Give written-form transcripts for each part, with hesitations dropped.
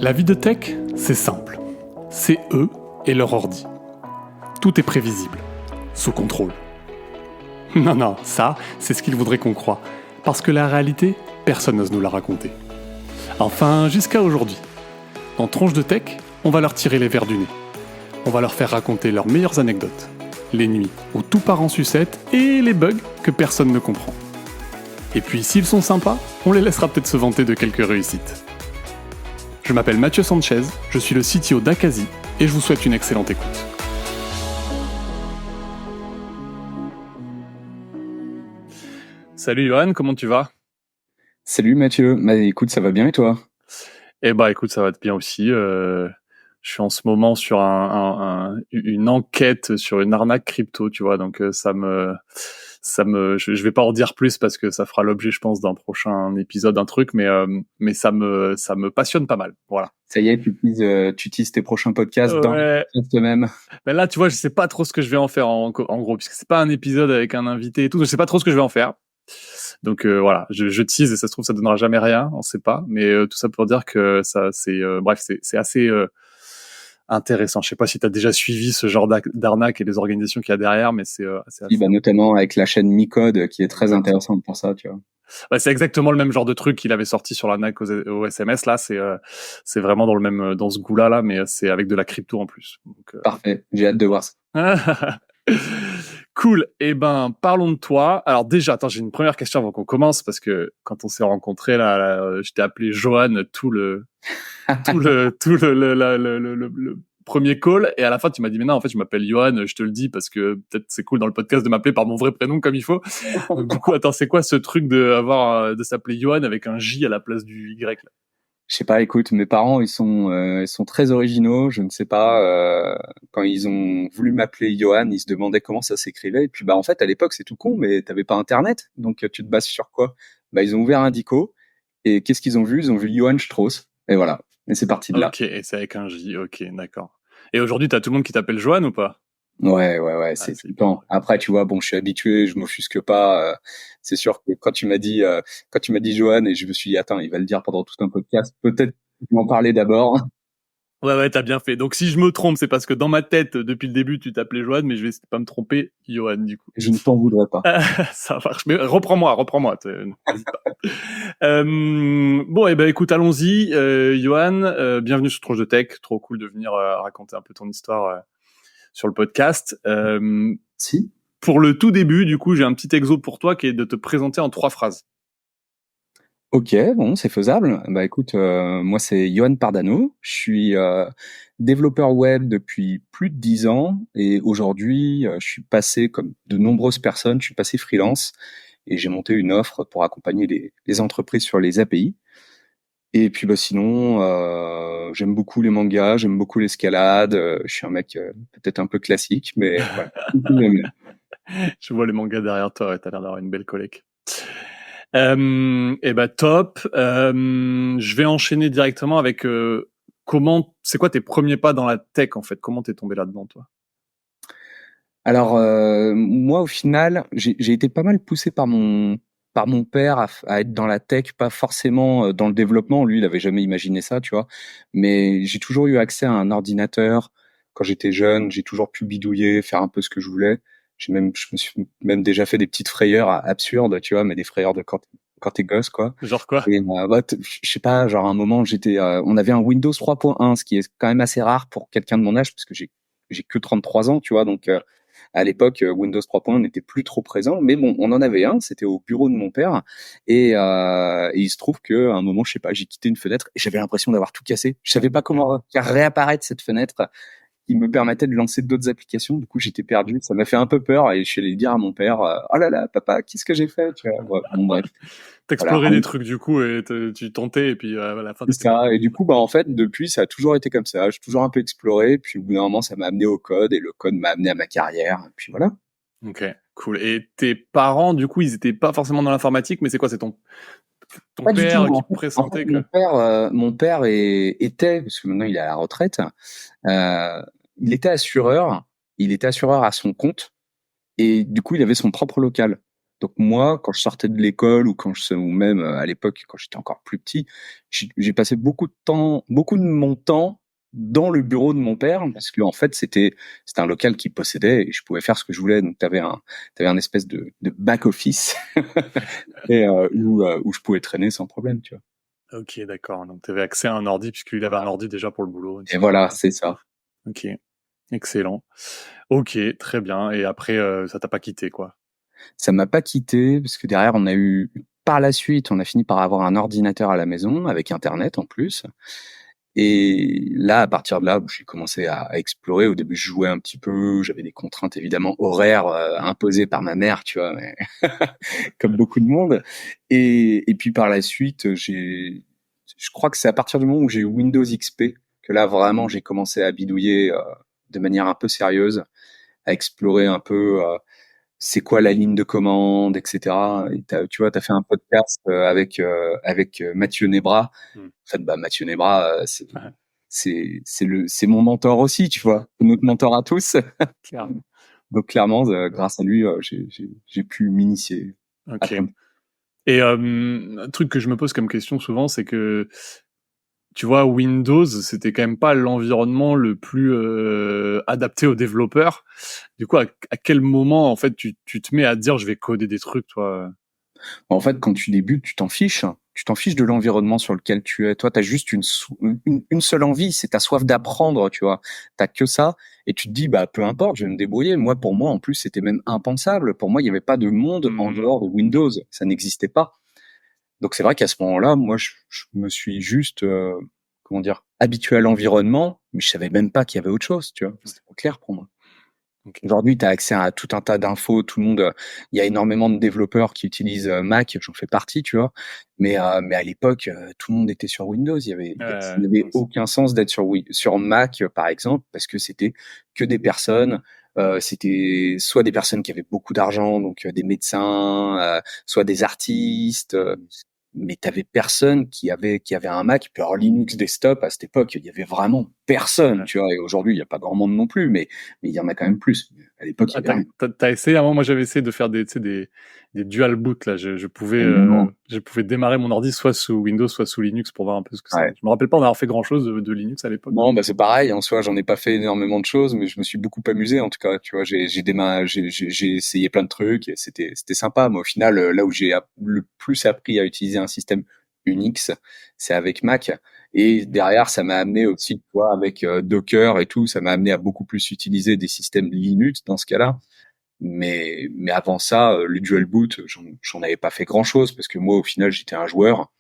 La vie de tech, c'est simple. C'est eux et leur ordi. Tout est prévisible, sous contrôle. Non, ça, c'est ce qu'ils voudraient qu'on croie. Parce que la réalité, personne n'ose nous la raconter. Enfin, jusqu'à aujourd'hui. Dans Tronche de Tech, on va leur tirer les vers du nez. On va leur faire raconter leurs meilleures anecdotes. Les nuits où tout part en sucette et les bugs que personne ne comprend. Et puis, s'ils sont sympas, on les laissera peut-être se vanter de quelques réussites. Je m'appelle Mathieu Sanchez, je suis le CTO d'Akazi et je vous souhaite une excellente écoute. Salut Johan, comment tu vas ? Salut Mathieu, écoute, ça va bien et toi ? Eh bah écoute, ça va bien aussi. Je suis en ce moment sur une enquête sur une arnaque crypto, tu vois, donc je vais pas en dire plus parce que ça fera l'objet, je pense, d'un prochain épisode, un truc, mais ça me passionne pas mal, voilà. Ça y est, tu teases tes prochains podcasts dans le même. Ben là, tu vois, je sais pas trop ce que je vais en faire en gros, puisque c'est pas un épisode avec un invité et tout, je sais pas trop ce que je vais en faire. Donc voilà, je tease et ça se trouve ça donnera jamais rien, on sait pas, mais tout ça pour dire que ça c'est c'est assez intéressant. Je sais pas si tu as déjà suivi ce genre d'arnaque et les organisations qu'il y a derrière, mais c'est assez... Oui, notamment avec la chaîne Micode qui est très intéressante pour ça, tu vois. Bah, c'est exactement le même genre de truc qu'il avait sorti sur l'arnaque au SMS. Là, c'est vraiment dans ce goût-là, là, mais c'est avec de la crypto en plus. Donc, parfait, j'ai hâte de voir ça. Cool. Eh ben, parlons de toi. Alors déjà, attends, j'ai une première question avant qu'on commence parce que quand on s'est rencontrés là, je t'ai appelé Johan tout le premier call et à la fin tu m'as dit mais non en fait je m'appelle Johan, je te le dis parce que peut-être c'est cool dans le podcast de m'appeler par mon vrai prénom comme il faut. Donc du coup, attends, c'est quoi ce truc de s'appeler Johan avec un J à la place du Y là ? Je sais pas, écoute, mes parents ils sont très originaux, je ne sais pas, quand ils ont voulu m'appeler Johan, ils se demandaient comment ça s'écrivait et puis en fait à l'époque c'est tout con mais t'avais pas internet, donc tu te bases sur quoi ? Ils ont ouvert un dico et qu'est-ce qu'ils ont vu ? Ils ont vu Johann Strauss et voilà, et c'est parti de là. OK, et c'est avec un J. OK, d'accord. Et aujourd'hui, t'as tout le monde qui t'appelle Johan ou pas ? Ouais, c'est tout le temps. Après, tu vois, bon, je suis habitué, je m'offusque pas. C'est sûr que quand tu m'as dit Johan, et je me suis dit, attends, il va le dire pendant tout un podcast, peut-être m'en parler d'abord. Ouais, t'as bien fait. Donc si je me trompe, c'est parce que dans ma tête, depuis le début, tu t'appelais Johan, mais je vais pas me tromper, Johan, du coup. Je ne t'en voudrais pas. Ça marche. Mais reprends-moi. N'hésite pas. Bon, écoute, allons-y. Johan, bienvenue sur Tronche de Tech. Trop cool de venir raconter un peu ton histoire sur le podcast. Si. Pour le tout début, du coup, j'ai un petit exo pour toi qui est de te présenter en 3 phrases. Ok, bon, c'est faisable. Écoute, moi c'est Johan Pardano, je suis développeur web depuis plus de 10 ans et aujourd'hui je suis passé, comme de nombreuses personnes, je suis passé freelance et j'ai monté une offre pour accompagner les entreprises sur les API. Et puis sinon, j'aime beaucoup les mangas, j'aime beaucoup l'escalade, je suis un mec peut-être un peu classique, mais voilà. Je vois les mangas derrière toi, ouais, t'as l'air d'avoir une belle collecte. Top. Je vais enchaîner directement avec c'est quoi tes premiers pas dans la tech en fait ? Comment t'es tombé là-dedans toi ? Alors moi au final, j'ai été pas mal poussé par mon père à être dans la tech, pas forcément dans le développement. Lui, il avait jamais imaginé ça, tu vois. Mais j'ai toujours eu accès à un ordinateur quand j'étais jeune. J'ai toujours pu bidouiller, faire un peu ce que je voulais. Je me suis même déjà fait des petites frayeurs absurdes, tu vois, mais des frayeurs de quand t'es gosse, quoi. Genre quoi ? Et je sais pas, genre à un moment, on avait un Windows 3.1, ce qui est quand même assez rare pour quelqu'un de mon âge, parce que j'ai que 33 ans, tu vois, donc à l'époque, Windows 3.1 n'était plus trop présent, mais bon, on en avait un, c'était au bureau de mon père, et il se trouve que à un moment, je sais pas, j'ai quitté une fenêtre et j'avais l'impression d'avoir tout cassé. Je savais pas comment faire réapparaître cette fenêtre qui me permettait de lancer d'autres applications. Du coup, j'étais perdu. Ça m'a fait un peu peur et je suis allé dire à mon père, oh là là, papa, qu'est-ce que j'ai fait, tu vois. Bon, bref. T'explorais des trucs du coup et tu tentais et puis à la fin. C'est ça. Et du coup, en fait, depuis, ça a toujours été comme ça. J'ai toujours un peu exploré. Puis au bout d'un moment, ça m'a amené au code et le code m'a amené à ma carrière. Et puis voilà. Ok, cool. Et tes parents, du coup, ils étaient pas forcément dans l'informatique, mais c'est quoi ? C'est ton Pas du père tout. qui pressentait que... Mon père était, parce que maintenant il est à la retraite, il était assureur. Il était assureur à son compte. Et du coup, il avait son propre local. Donc moi, quand je sortais de l'école ou même à l'époque quand j'étais encore plus petit, j'ai passé beaucoup de mon temps dans le bureau de mon père parce que en fait c'était un local qu'il possédait et je pouvais faire ce que je voulais. Donc t'avais un espèce de back office et où je pouvais traîner sans problème, tu vois. Ok, d'accord. Donc, tu avais accès à un ordi, puisqu'il avait un ordi déjà pour le boulot, Et etc. voilà, c'est ça. Ok, excellent. Ok, très bien. Et après, ça t'a pas quitté, quoi. Ça m'a pas quitté parce que derrière par la suite, on a fini par avoir un ordinateur à la maison avec Internet en plus. Et là, à partir de là, j'ai commencé à explorer. Au début, je jouais un petit peu. J'avais des contraintes évidemment horaires imposées par ma mère, tu vois, mais comme beaucoup de monde. Et puis par la suite, je crois que c'est à partir du moment où j'ai eu Windows XP que là vraiment j'ai commencé à bidouiller de manière un peu sérieuse, à explorer un peu. C'est quoi la ligne de commande, etc. Et tu vois, t'as fait un podcast avec Mathieu Nebra. Hmm. En fait, bah Mathieu Nebra, c'est mon mentor aussi, tu vois, notre mentor à tous. Clairement. Donc clairement, grâce à lui, j'ai pu m'initier à Ok. plein de... Et un truc que je me pose comme question souvent, c'est que tu vois, Windows, c'était quand même pas l'environnement le plus adapté aux développeurs. Du coup, à quel moment, en fait, tu te mets à te dire, je vais coder des trucs, toi? En fait, quand tu débutes, tu t'en fiches. Tu t'en fiches de l'environnement sur lequel tu es. Toi, tu as juste une seule envie, c'est ta soif d'apprendre, tu vois. T'as que ça. Et tu te dis, bah, peu importe, je vais me débrouiller. Moi, pour moi, en plus, c'était même impensable. Pour moi, il n'y avait pas de monde en dehors de Windows. Ça n'existait pas. Donc, c'est vrai qu'à ce moment-là, moi, je me suis juste, comment dire, habitué à l'environnement, mais je savais même pas qu'il y avait autre chose, tu vois. C'était pas clair pour moi. Okay. Aujourd'hui, tu as accès à tout un tas d'infos, tout le monde, il y a énormément de développeurs qui utilisent Mac, j'en fais partie, tu vois. Mais à l'époque, tout le monde était sur Windows. Il y avait aucun sens d'être sur Mac, par exemple, parce que c'était que des personnes. C'était soit des personnes qui avaient beaucoup d'argent, donc des médecins, soit des artistes. Mais t'avais personne qui avait un Mac. Puis alors Linux desktop à cette époque, il y avait vraiment personne, tu vois. Et aujourd'hui, il y a pas grand monde non plus, mais il y en a quand même plus. À l'époque, il y avait rien. T'as essayé, avant, moi j'avais essayé de faire des dual boot, là. Non. Je pouvais démarrer mon ordi soit sous Windows, soit sous Linux pour voir un peu ce que ça. Ouais. Je me rappelle pas en avoir fait grand chose de Linux à l'époque. Non, bah c'est pareil. En soi, j'en ai pas fait énormément de choses, mais je me suis beaucoup amusé en tout cas. Tu vois, j'ai essayé plein de trucs et c'était sympa. Mais au final, là où j'ai le plus appris à utiliser un système Unix, c'est avec Mac. Et derrière, ça m'a amené aussi, tu vois, avec Docker et tout, ça m'a amené à beaucoup plus utiliser des systèmes Linux dans ce cas-là. Mais avant ça, le dual boot, j'en avais pas fait grand-chose parce que moi, au final, j'étais un joueur.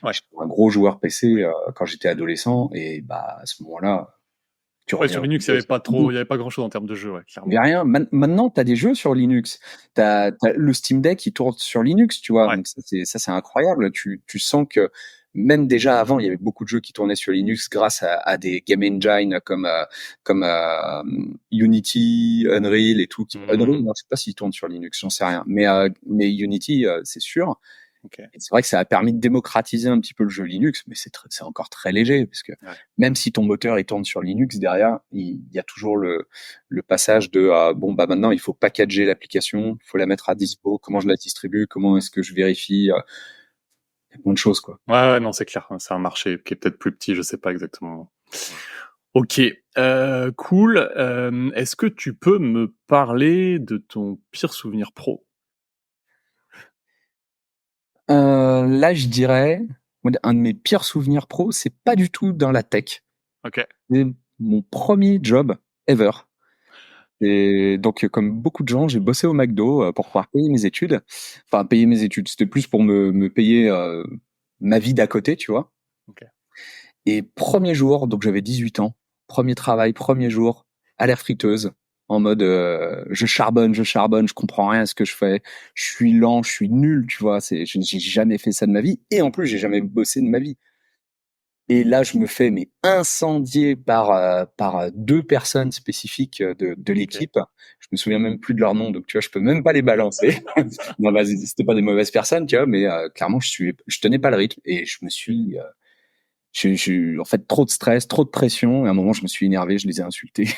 Ouais. J'étais un gros joueur PC quand j'étais adolescent et bah à ce moment-là, tu Ouais, reviens sur au Linux, Windows. il y avait pas grand chose en termes de jeu, ouais, Il y clairement. a rien. Maintenant, tu as des jeux sur Linux. T'as le Steam Deck qui tourne sur Linux, tu vois. Ouais. Donc ça c'est incroyable. Tu sens que même déjà avant, il y avait beaucoup de jeux qui tournaient sur Linux grâce à des game engines comme Unity, Unreal et tout. Unreal, non, je sais pas s'ils tournent sur Linux, j'en sais rien. Mais Unity, c'est sûr. Okay. Et c'est vrai que ça a permis de démocratiser un petit peu le jeu Linux, mais c'est encore très léger, parce que même si ton moteur il tourne sur Linux, derrière, il y a toujours le passage de bon bah maintenant il faut packager l'application, il faut la mettre à dispo, comment je la distribue, comment est-ce que je vérifie, il y a plein de choses quoi. Ouais, non, c'est clair. C'est un marché qui est peut-être plus petit, je sais pas exactement. Ok, cool. Est-ce que tu peux me parler de ton pire souvenir pro? Là, je dirais, un de mes pires souvenirs pro, c'est pas du tout dans la tech. Ok. C'est mon premier job ever. Et donc, comme beaucoup de gens, j'ai bossé au McDo pour pouvoir payer mes études. Enfin, payer mes études, c'était plus pour me payer ma vie d'à côté, tu vois. Okay. Et premier jour, donc j'avais 18 ans, premier travail, premier jour, à l'air friteuse, en mode je charbonne, je comprends rien à ce que je fais, je suis lent, je suis nul, tu vois. J'ai jamais fait ça de ma vie, et en plus j'ai jamais bossé de ma vie. Et là, je me fais incendier par deux personnes spécifiques de l'équipe. Okay. Je me souviens même plus de leur nom, donc tu vois, je peux même pas les balancer. Non, vas-y, c'était pas des mauvaises personnes, tu vois, mais clairement, je tenais pas le rythme et je me suis, j'ai en fait trop de stress, trop de pression. Et à un moment, je me suis énervé, je les ai insultés.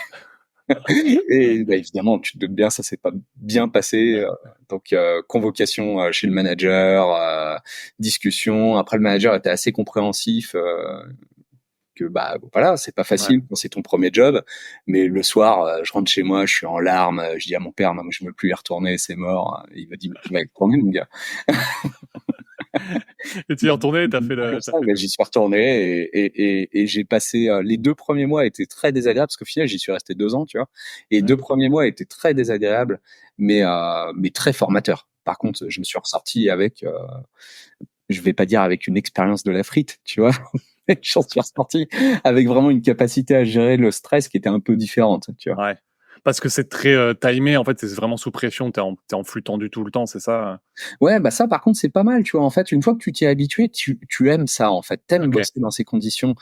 Et bah, évidemment, tu te doutes bien, ça s'est pas bien passé. Donc convocation chez le manager, discussion. Après, le manager était assez compréhensif. Que bah voilà, c'est pas Ouais. facile quand c'est ton premier job, mais le soir, je rentre chez moi, je suis en larmes, je dis à mon père, non, mais je veux plus y retourner, c'est mort. Il m'a dit, mais tu vas y retourner, mon gars. Et tu y es retourné, t'as fait Comme le, t'as ça, fait bah, le. j'y suis retourné et j'ai passé les 2 premiers mois étaient très désagréables parce qu'au final j'y suis resté 2 ans, tu vois. Et les Ouais. 2 premiers mois étaient très désagréables, mais très formateurs. Par contre, je me suis ressorti avec, je vais pas dire avec une expérience de la frite, tu vois. J'en suis ressorti avec vraiment une capacité à gérer le stress qui était un peu différente, tu vois. Ouais. Parce que c'est très timé, en fait, c'est vraiment sous pression, t'es en flux tendu tout le temps, c'est ça? Ouais, bah ça par contre c'est pas mal, tu vois. En fait, une fois que tu t'y es habitué, tu aimes ça en fait. T'aimes Ok. bosser dans ces conditions,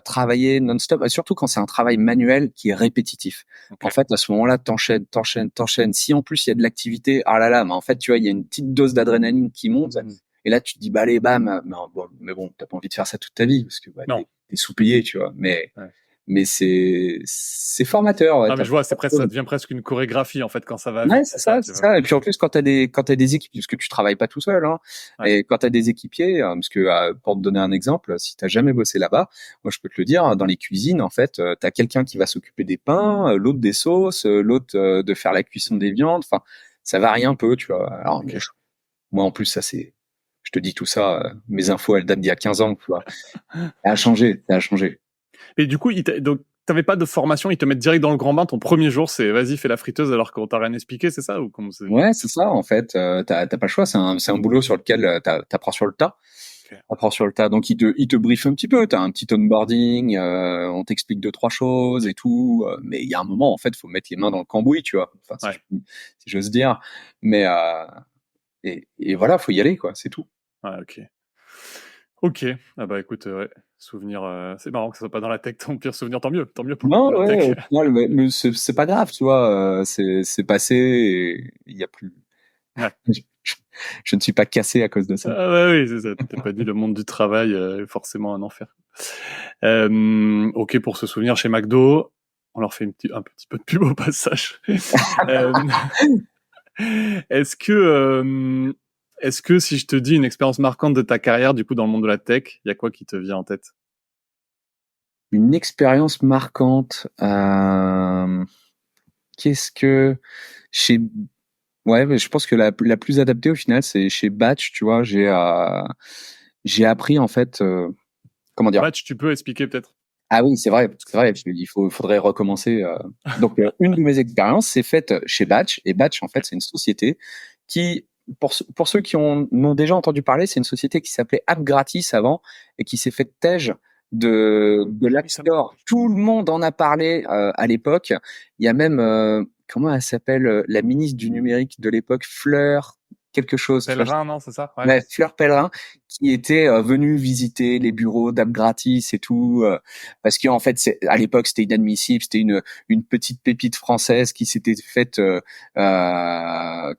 travailler non-stop, surtout quand c'est un travail manuel qui est répétitif. En Ok. fait, à ce moment-là, t'enchaînes. Si en plus il y a de l'activité, ah là là, mais en fait, tu vois, il y a une petite dose d'adrénaline qui monte. Mhm. Et là, tu te dis, bah allez, bam, mais bon, t'as pas envie de faire ça toute ta vie parce que bah, Non. t'es sous-payé, tu vois. Ouais. Mais c'est formateur, ouais. Ah, mais T'as je vois, ça devient presque une chorégraphie, en fait, quand ça va Ouais, vite, c'est ça, tu c'est vois. ça. Et puis en plus, quand t'as des équipes, parce que tu travailles pas tout seul, hein, Ouais. et quand t'as des équipiers, parce que pour te donner un exemple, si t'as jamais bossé là-bas, moi je peux te le dire, dans les cuisines, en fait, t'as quelqu'un qui va s'occuper des pains, l'autre des sauces, l'autre de faire la cuisson des viandes. Enfin, ça varie un peu, tu vois. Alors Ok. moi en plus, ça c'est, je te dis tout ça, mes infos elles datent d'il y a 15 ans, tu vois. Ça a changé, ça a changé. Et du coup, donc, t'avais pas de formation, ils te mettent direct dans le grand bain, ton premier jour, c'est vas-y, fais la friteuse alors qu'on t'a rien expliqué, c'est ça? Ou comment c'est? Ouais, c'est ça en fait. T'as pas le choix. C'est un boulot sur lequel t'apprends sur le tas. Ok. Apprends sur le tas. Donc il te brief un petit peu. T'as un petit onboarding. On t'explique 2, 3 choses et tout. Mais il y a un moment en fait, faut mettre les mains dans le cambouis, tu vois. Enfin, Ouais. si j'ose dire. Mais et voilà, faut y aller quoi. C'est tout. Ouais, ok. Ok. Ah bah écoute, ouais. Souvenir, c'est marrant que ça soit pas dans la tech, ton pire souvenir, tant mieux Non, pour la ouais, tech. au final, mais c'est pas grave, tu vois. C'est passé et il y a plus. Ouais. Je, je ne suis pas cassé à cause de ça. Ah ouais, oui, c'est ça. T'as pas dit le monde du travail est forcément un enfer. Ok pour ce souvenir chez McDo. On leur fait un petit peu de pub au passage. Euh, est-ce que, est-ce que si je te dis une expérience marquante de ta carrière, du coup, dans le monde de la tech, il y a quoi qui te vient en tête? Une expérience marquante. Qu'est-ce que chez Ouais, mais je pense que la plus adaptée au final, c'est chez Batch, tu vois. J'ai appris en fait, comment dire? Batch, tu peux expliquer peut-être? Ah oui, c'est vrai. Parce qu'il faudrait recommencer. Donc une de mes expériences s'est faite chez Batch et Batch en fait Ok. c'est une société qui pour ceux qui en ont déjà entendu parler, c'est une société qui s'appelait App Gratis avant et qui s'est fait tège de Ah l'App oui, ça me. Store. Tout le monde en a parlé à l'époque. Il y a même comment elle s'appelle la ministre du numérique de l'époque, Fleur quelque chose, tu vois. Pèlerin, non, c'est ça? Ouais. Ouais, Fleur Pellerin qui était venue visiter les bureaux d'App Gratis et tout parce qu'en fait à l'époque c'était inadmissible, c'était une petite pépite française qui s'était faite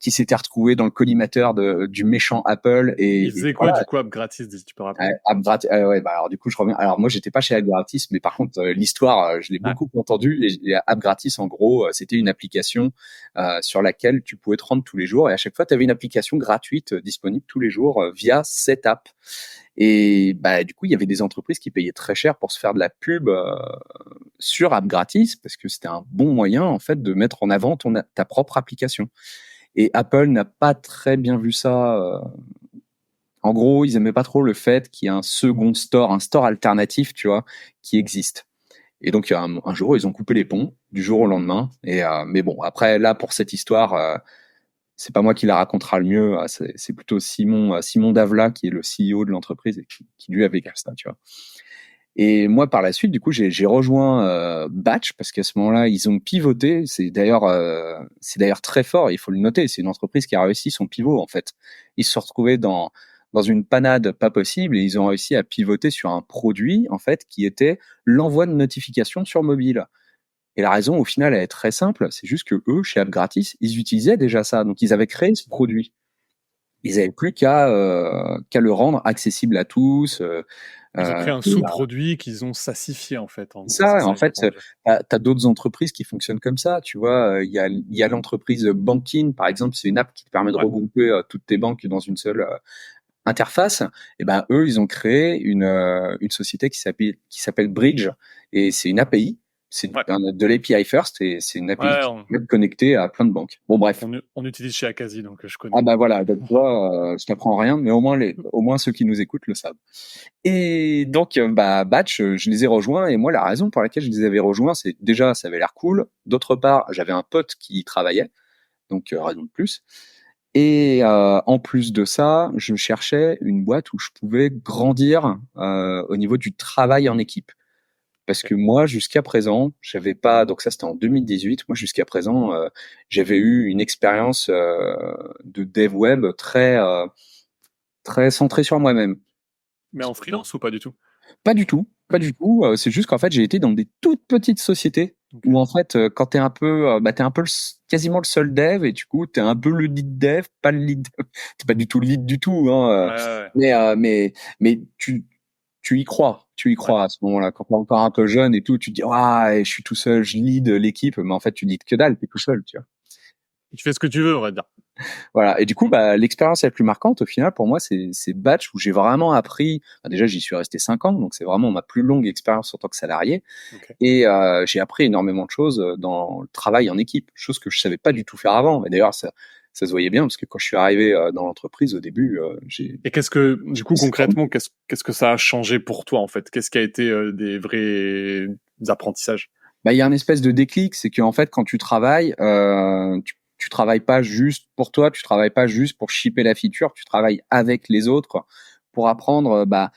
qui s'était retrouvée dans le collimateur du méchant Apple Il et faisait quoi, voilà. du coup, App gratis, si tu peux rappeler? App Gratis, ouais, bah alors du coup je reviens. Alors moi j'étais pas chez App Gratis, mais par contre l'histoire je l'ai Ouais. beaucoup entendue. Et App Gratis en gros c'était une application sur laquelle tu pouvais te rendre tous les jours et à chaque fois tu avais une application gratuite disponible tous les jours via cette app. Et bah du coup il y avait des entreprises qui payaient très cher pour se faire de la pub sur App Gratis parce que c'était un bon moyen en fait de mettre en avant ta propre application. Et Apple n'a pas très bien vu ça. En gros, ils aimaient pas trop le fait qu'il y ait un second store, un store alternatif, tu vois, qui existe. Et donc, un jour, ils ont coupé les ponts du jour au lendemain. Et mais bon, après, là, pour cette histoire, c'est pas moi qui la racontera le mieux. C'est plutôt Simon Davila, qui est le CEO de l'entreprise et qui lui a vécu ça, tu vois. Et moi, par la suite, du coup, j'ai rejoint Batch parce qu'à ce moment-là, ils ont pivoté. C'est d'ailleurs très fort. Il faut le noter. C'est une entreprise qui a réussi son pivot en fait. Ils se sont retrouvés dans une panade pas possible et ils ont réussi à pivoter sur un produit en fait qui était l'envoi de notifications sur mobile. Et la raison, au final, elle est très simple. C'est juste que eux, chez AppGratis, ils utilisaient déjà ça. Donc, ils avaient créé ce produit. Ils n'avaient plus qu'à le rendre accessible à tous. Ils ont créé un Et, sous-produit qu'ils ont sassifié, en fait. En gros, c'est ça, ça en que fait, j'entends dire. t'as d'autres entreprises qui fonctionnent comme ça, tu vois. Il y a l'entreprise Banking, par exemple, c'est une app qui te permet de Ouais, regrouper toutes tes banques dans une seule interface. Et ben eux, ils ont créé une société qui s'appelle Bridge, et c'est une API, c'est ouais, de l'API first, et c'est une API ouais, qui peut être connectée à plein de banques. Bon, bref. on utilise chez Akazi, donc je Ah connais. bah voilà, donc toi, je t'apprends rien, mais au moins ceux qui nous écoutent le savent. Et donc, bah, Batch, je les ai rejoints. Et moi, la raison pour laquelle je les avais rejoints, c'est déjà, ça avait l'air cool. D'autre part, j'avais un pote qui y travaillait, donc raison de plus. Et en plus de ça, je cherchais une boîte où je pouvais grandir au niveau du travail en équipe. Parce Ok. que moi, jusqu'à présent, j'avais pas. Donc ça, c'était en 2018. Moi, jusqu'à présent, j'avais eu une expérience de dev web très centrée sur moi-même. Mais en freelance ou pas du tout? Pas du tout, pas du tout. C'est juste qu'en fait, j'ai été dans des toutes petites sociétés Ok. où en fait, quand t'es un peu, t'es un peu quasiment le seul dev, et du coup, t'es un peu le lead dev, pas le lead, t'es pas du tout le lead du tout, Ouais, hein. ouais, Mais tu y ouais. crois à ce moment-là. Quand t'es encore un peu jeune et tout, tu te dis, ouais, je suis tout seul, je lead l'équipe, mais en fait, tu lead que dalle, t'es tout seul, tu vois. Tu fais ce que tu veux, on va dire. Voilà. Et du coup, bah, l'expérience la plus marquante, au final, pour moi, c'est Batch, où j'ai vraiment appris. Bah, déjà, j'y suis resté 5 ans, donc c'est vraiment ma plus longue expérience en tant que salarié. Ok. Et j'ai appris énormément de choses dans le travail en équipe, chose que je savais pas du tout faire avant. Et d'ailleurs, ça se voyait bien, parce que quand je suis arrivé dans l'entreprise au début, Et qu'est-ce que, du coup, c'est comme- concrètement, qu'est-ce que ça a changé pour toi, en fait? Qu'est-ce qui a été des vrais apprentissages? bah, il y a un espèce de déclic, c'est qu'en fait, quand tu travailles, tu travailles pas juste pour toi, tu travailles pas juste pour shipper la feature, tu travailles avec les autres pour apprendre, bah,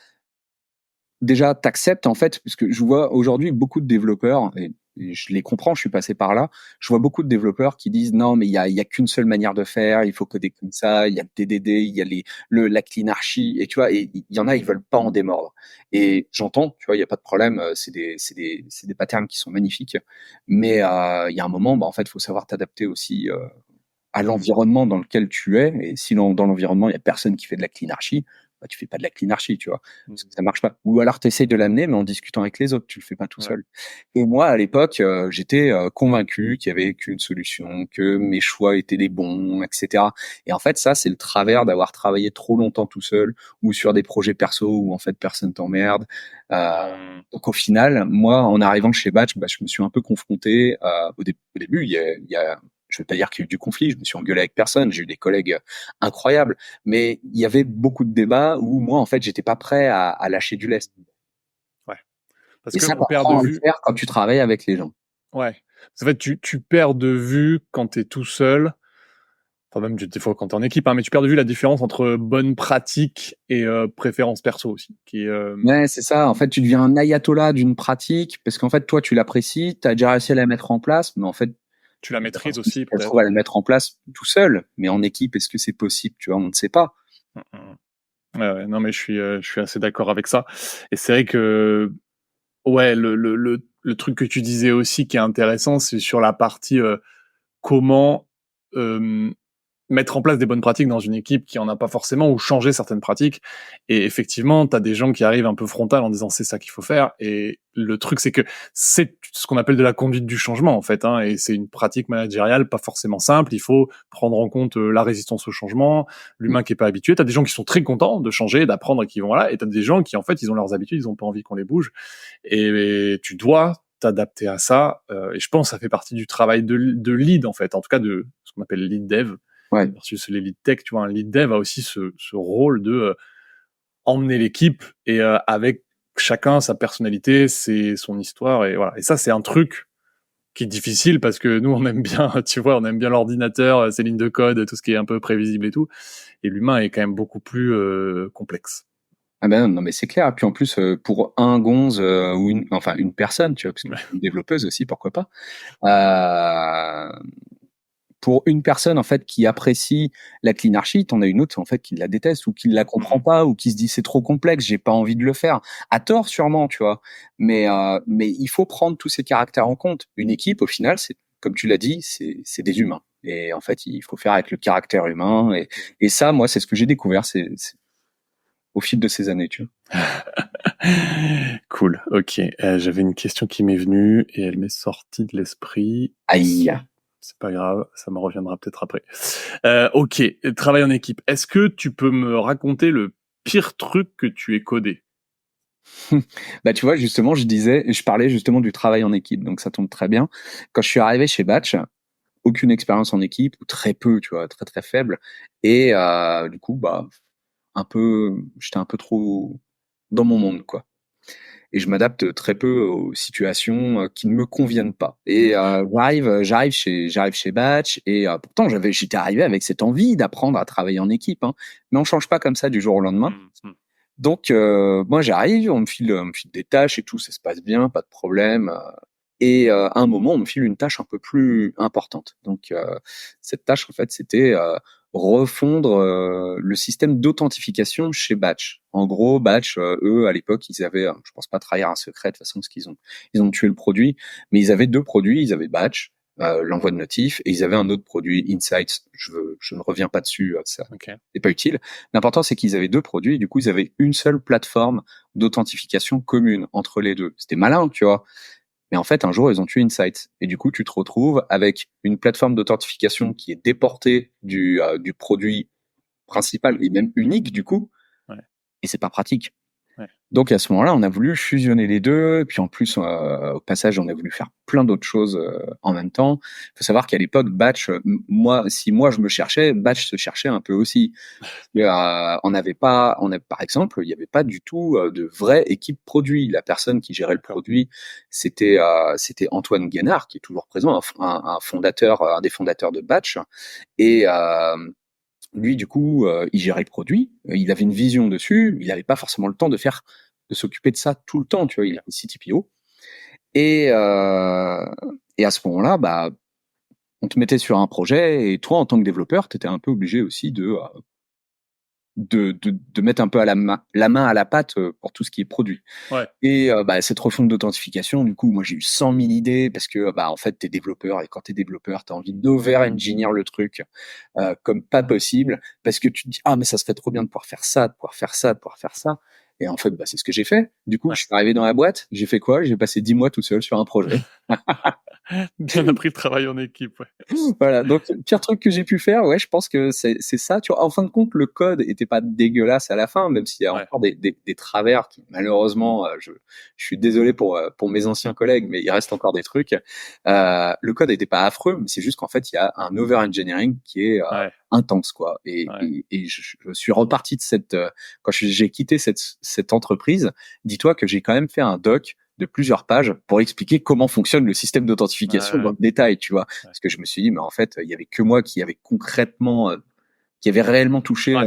déjà, t'acceptes en fait, parce que je vois aujourd'hui beaucoup de développeurs, et je les comprends, je suis passé par là. Je vois beaucoup de développeurs qui disent non, mais il y a qu'une seule manière de faire, il faut coder comme ça, il y a le TDD, il y a la clean archi, et tu vois, et il y en a, ils veulent pas en démordre. Et j'entends, tu vois, il y a pas de problème, c'est des patterns qui sont magnifiques, mais il y a un moment, bah en fait, il faut savoir t'adapter aussi à l'environnement dans lequel tu es. Et si dans l'environnement, il y a personne qui fait de la cleanarchie, bah, tu fais pas de la cleanarchie, tu vois. Parce que ça marche pas. Ou alors tu essayes de l'amener, mais en discutant avec les autres, tu le fais pas tout Ouais. seul. Et moi, à l'époque, j'étais convaincu qu'il y avait qu'une solution, que mes choix étaient les bons, etc. Et en fait, ça, c'est le travers d'avoir travaillé trop longtemps tout seul, ou sur des projets perso où en fait personne t'emmerde. Donc au final, moi, en arrivant chez Batch, bah, je me suis un peu confronté au début. Je vais pas dire qu'il y a eu du conflit, je me suis engueulé avec personne, j'ai eu des collègues incroyables, mais il y avait beaucoup de débats où moi, en fait, j'étais pas prêt à lâcher du lest. Ouais. Parce Et ça, qu'on perd de t'apprends à le vue. faire quand tu travailles avec les gens. Ouais. En fait, tu perds de vue quand t'es tout seul. Enfin, même des fois quand t'es en équipe, hein, mais tu perds de vue la différence entre bonne pratique et préférence perso aussi. Qui est, Ouais, c'est ça. En fait, tu deviens un ayatollah d'une pratique parce qu'en fait, toi, tu l'apprécies, tu as déjà réussi à la mettre en place, mais en fait, tu la il y a pas maîtrises de souci, aussi, ça se trouve à peut-être. la mettre en place tout seul, mais en équipe, est-ce que c'est possible? Tu vois, on ne sait pas. Mm, mm. Ouais, ouais, non, mais je suis assez d'accord avec ça. Et c'est vrai que, ouais, le truc que tu disais aussi qui est intéressant, c'est sur la partie comment euh, mettre en place des bonnes pratiques dans une équipe qui en a pas forcément ou changer certaines pratiques. Et effectivement, tu as des gens qui arrivent un peu frontal en disant c'est ça qu'il faut faire. Et le truc, c'est que c'est ce qu'on appelle de la conduite du changement, en fait. Hein, et c'est une pratique managériale pas forcément simple. Il faut prendre en compte la résistance au changement, Mm. l'humain qui est pas habitué. Tu as des gens qui sont très contents de changer, d'apprendre et qui vont là. Et tu as des gens qui, en fait, ils ont leurs habitudes, ils ont pas envie qu'on les bouge. Et tu dois t'adapter à ça. Et je pense que ça fait partie du travail de lead, en fait. En tout cas, de ce qu'on appelle lead dev Ouais. versus les lead tech. Tu vois, un lead dev a aussi ce rôle de emmener l'équipe et avec chacun sa personnalité, son histoire et voilà. Et ça, c'est un truc qui est difficile parce que nous, on aime bien, tu vois, on aime bien l'ordinateur, ses lignes de code, tout ce qui est un peu prévisible et tout. Et l'humain est quand même beaucoup plus complexe. Ah ben non, mais c'est clair. Et puis en plus, pour un gonze ou une personne, tu vois, parce que une développeuse aussi, pourquoi pas. Euh, pour une personne en fait qui apprécie la cleanarchie, t'en as une autre en fait qui la déteste ou qui la comprend Mhm. pas ou qui se dit c'est trop complexe, j'ai pas envie de le faire. À tort sûrement, tu vois. Mais il faut prendre tous ces caractères en compte. Une équipe, au final, c'est comme tu l'as dit, c'est des humains. Et en fait, il faut faire avec le caractère humain. Et ça, moi, c'est ce que j'ai découvert, c'est au fil de ces années, tu vois. Cool, ok. J'avais une question qui m'est venue et elle m'est sortie de l'esprit. Aïe. C'est pas grave, ça me reviendra peut-être après. Ok, travail en équipe. Est-ce que tu peux me raconter le pire truc que tu aies codé? Bah, tu vois, justement, je parlais justement du travail en équipe, donc ça tombe très bien. Quand je suis arrivé chez Batch, aucune expérience en équipe, ou très peu, tu vois, très très faible. Et du coup, bah, j'étais un peu trop dans mon monde, quoi. Et je m'adapte très peu aux situations qui ne me conviennent pas. Et j'arrive chez Batch, et pourtant j'étais arrivé avec cette envie d'apprendre à travailler en équipe, hein. Mais on change pas comme ça du jour au lendemain. Donc moi j'arrive, on me file des tâches et tout, ça se passe bien, pas de problème. Et à un moment, on me file une tâche un peu plus importante. Donc cette tâche, en fait, c'était refondre le système d'authentification chez Batch. En gros, Batch, eux, à l'époque, ils avaient, je pense pas trahir un secret de toute façon, parce ils ont tué le produit, mais ils avaient deux produits. Ils avaient Batch, l'envoi de notifs, et ils avaient un autre produit, Insights. Je ne reviens pas dessus, ça Ok. c'est pas utile. L'important, c'est qu'ils avaient deux produits, et du coup, ils avaient une seule plateforme d'authentification commune entre les deux. C'était malin, tu vois. Mais en fait, un jour, ils ont tué Insight. Et du coup, tu te retrouves avec une plateforme d'authentification qui est déportée du produit principal et même unique, du coup. Ouais. Et c'est pas pratique. Ouais. Donc, à ce moment-là, on a voulu fusionner les deux. Et puis, en plus, au passage, on a voulu faire plein d'autres choses en même temps. Il faut savoir qu'à l'époque, Batch, si moi je me cherchais, Batch se cherchait un peu aussi. Par exemple, il n'y avait pas du tout de vraie équipe produit. La personne qui gérait le produit, c'était Antoine Guénard, qui est toujours présent, un fondateur, un des fondateurs de Batch. Et lui, du coup, il gérait le produit. Il avait une vision dessus. Il n'avait pas forcément le temps de s'occuper de ça tout le temps. Tu vois, il avait CTPO. Et à ce moment-là, bah, on te mettait sur un projet et toi, en tant que développeur, tu étais un peu obligé aussi de mettre un peu la main à la pâte pour tout ce qui est produit. Ouais. Et bah, cette refonte d'authentification, du coup, moi j'ai eu 100 000 idées parce que bah en fait t'es développeur et quand t'es développeur, t'as envie d'over-engineer le truc comme pas possible parce que tu te dis ah mais ça serait trop bien de pouvoir faire ça, de pouvoir faire ça, de pouvoir faire ça. Et en fait, bah, c'est ce que j'ai fait. Du coup, Ouais. je suis arrivé dans la boîte, j'ai fait quoi? J'ai passé 10 mois tout seul sur un projet. Bien appris de travail en équipe, ouais. Voilà, donc le pire truc que j'ai pu faire, ouais, je pense que c'est ça. Tu vois, en fin de compte, le code était pas dégueulasse à la fin, même s'il y a Ouais. encore des travers qui, malheureusement, je suis désolé pour mes anciens collègues, mais il reste encore des trucs. Le code était pas affreux, mais c'est juste qu'en fait, il y a un over-engineering qui est Ouais. intense, quoi. Ouais. Et je suis reparti de quand j'ai quitté cette entreprise, dis-toi que j'ai quand même fait un doc de plusieurs pages pour expliquer comment fonctionne le système d'authentification Ouais. dans le détail, tu vois. Ouais. Parce que je me suis dit, mais en fait, il y avait que moi qui avait concrètement, qui avait réellement touché Ouais.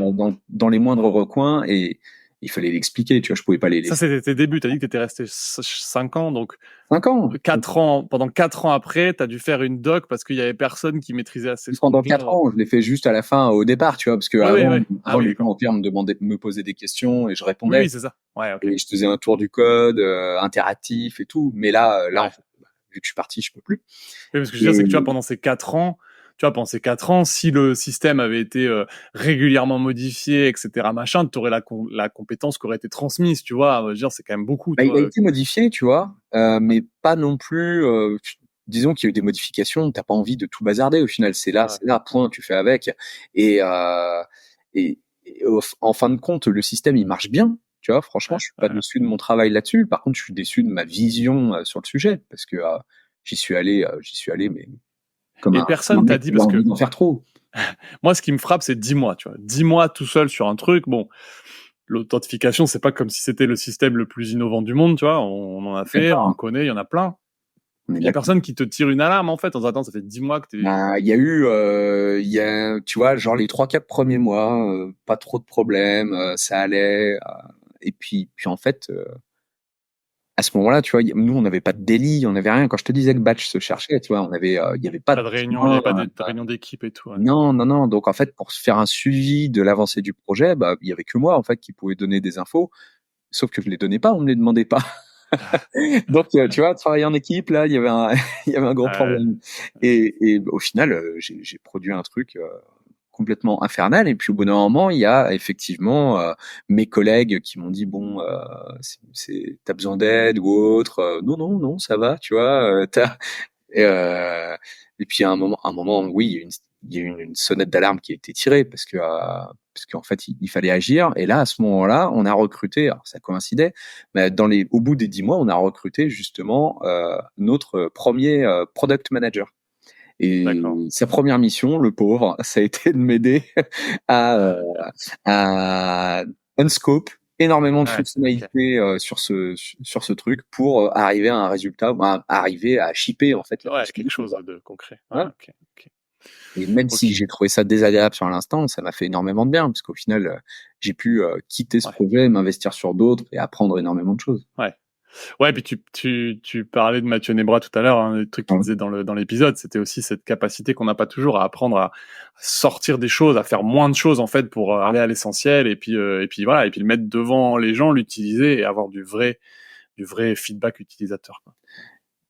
dans les moindres recoins et il fallait l'expliquer, tu vois. Je pouvais pas les Ça, laisser. c'était tes débuts. T'as dit que t'étais resté 5 ans, donc 5 ans. 4 ans, pendant 4 ans après, t'as dû faire une doc parce qu'il y avait personne qui maîtrisait assez ce Pendant truc-là. 4 ans, je l'ai fait juste à la fin, au départ, tu vois, parce que Ouais, ouais, ouais. Ah avant oui, les gens d'accord. au pire me posaient des questions et je Oui, répondais oui, c'est ça. Ouais, ok. et je faisais un tour du code interactif et tout. Mais là, en Ouais. fait, vu que je suis parti, je peux plus. Oui, parce que je veux dire, c'est Et que tu vois, pendant ces 4 ans, si le système avait été régulièrement modifié, etc., machin, tu aurais la compétence qui aurait été transmise, tu vois. Je veux dire, c'est quand même beaucoup, bah, tu il a vois. été modifié, tu vois, mais pas non plus. Disons qu'il y a eu des modifications. T'as pas envie de tout bazarder. Au final, Ouais, c'est là, point. Tu fais avec. Et, euh, en fin de compte, le système il marche bien. Tu vois, franchement, ouais, je suis pas ouais. déçu de mon travail là-dessus. Par contre, je suis déçu de ma vision sur le sujet parce que j'y suis allé, mais Et comme un personne t'a mec dit, qui a parce envie que d'en faire trop. moi, ce qui me frappe, c'est 10 mois, tu vois. 10 mois tout seul sur un truc, bon, l'authentification, c'est pas comme si c'était le système le plus innovant du monde, tu vois. On en a fait, on D'accord. connaît, il y en a plein. On est Il y a d'accord. personne qui te tire une alarme, en fait, en disant, attends, ça fait 10 mois que t'es... Bah, tu vois, genre les 3 4 premiers mois, pas trop de problèmes, ça allait. Et puis en fait, à ce moment-là, tu vois, nous on n'avait pas de délit, on n'avait rien. Quand je te disais que Batch se cherchait, tu vois, il y avait pas Pas de de réunion, il y besoin. avait pas de réunion d'équipe et tout, ouais. Non, non, non. Donc en fait, pour se faire un suivi de l'avancée du projet, bah il y avait que moi en fait qui pouvait donner des infos. Sauf que je les donnais pas, on me les demandait pas. Donc tu vois, travailler en équipe là, il y avait il y avait un gros Ouais, problème. Et au final, j'ai produit un truc complètement infernal. Et puis au bout d'un moment, il y a effectivement mes collègues qui m'ont dit bon, t'as besoin d'aide ou autre. Non, non, non, ça va, tu vois. Et, euh, et puis à un moment, oui, il y a eu une sonnette d'alarme qui a été tirée parce qu'en fait, il fallait agir. Et là, à ce moment-là, on a recruté. Alors ça coïncidait, mais au bout des 10 mois, on a recruté justement notre premier product manager. Et D'accord. sa première mission, le pauvre, ça a été de m'aider à, à unscope énormément de Ouais, ok. fonctionnalités sur ce truc pour arriver à un résultat, arriver à shipper en fait la Ouais, quelque fonctionnalité, chose quoi. de concret. Ouais, Ouais. ok, ok. Et même si Ok, j'ai trouvé ça désagréable sur l'instant, ça m'a fait énormément de bien parce qu'au final, j'ai pu quitter ce ouais, projet, m'investir sur d'autres et apprendre énormément de choses. ouais. Ouais, puis tu parlais de Mathieu Nebra tout à l'heure, hein, le truc qu'il Ouais. disait dans l'épisode, c'était aussi cette capacité qu'on n'a pas toujours à apprendre à sortir des choses, à faire moins de choses en fait pour aller à l'essentiel et puis voilà, et puis le mettre devant les gens, l'utiliser et avoir du vrai feedback utilisateur, quoi.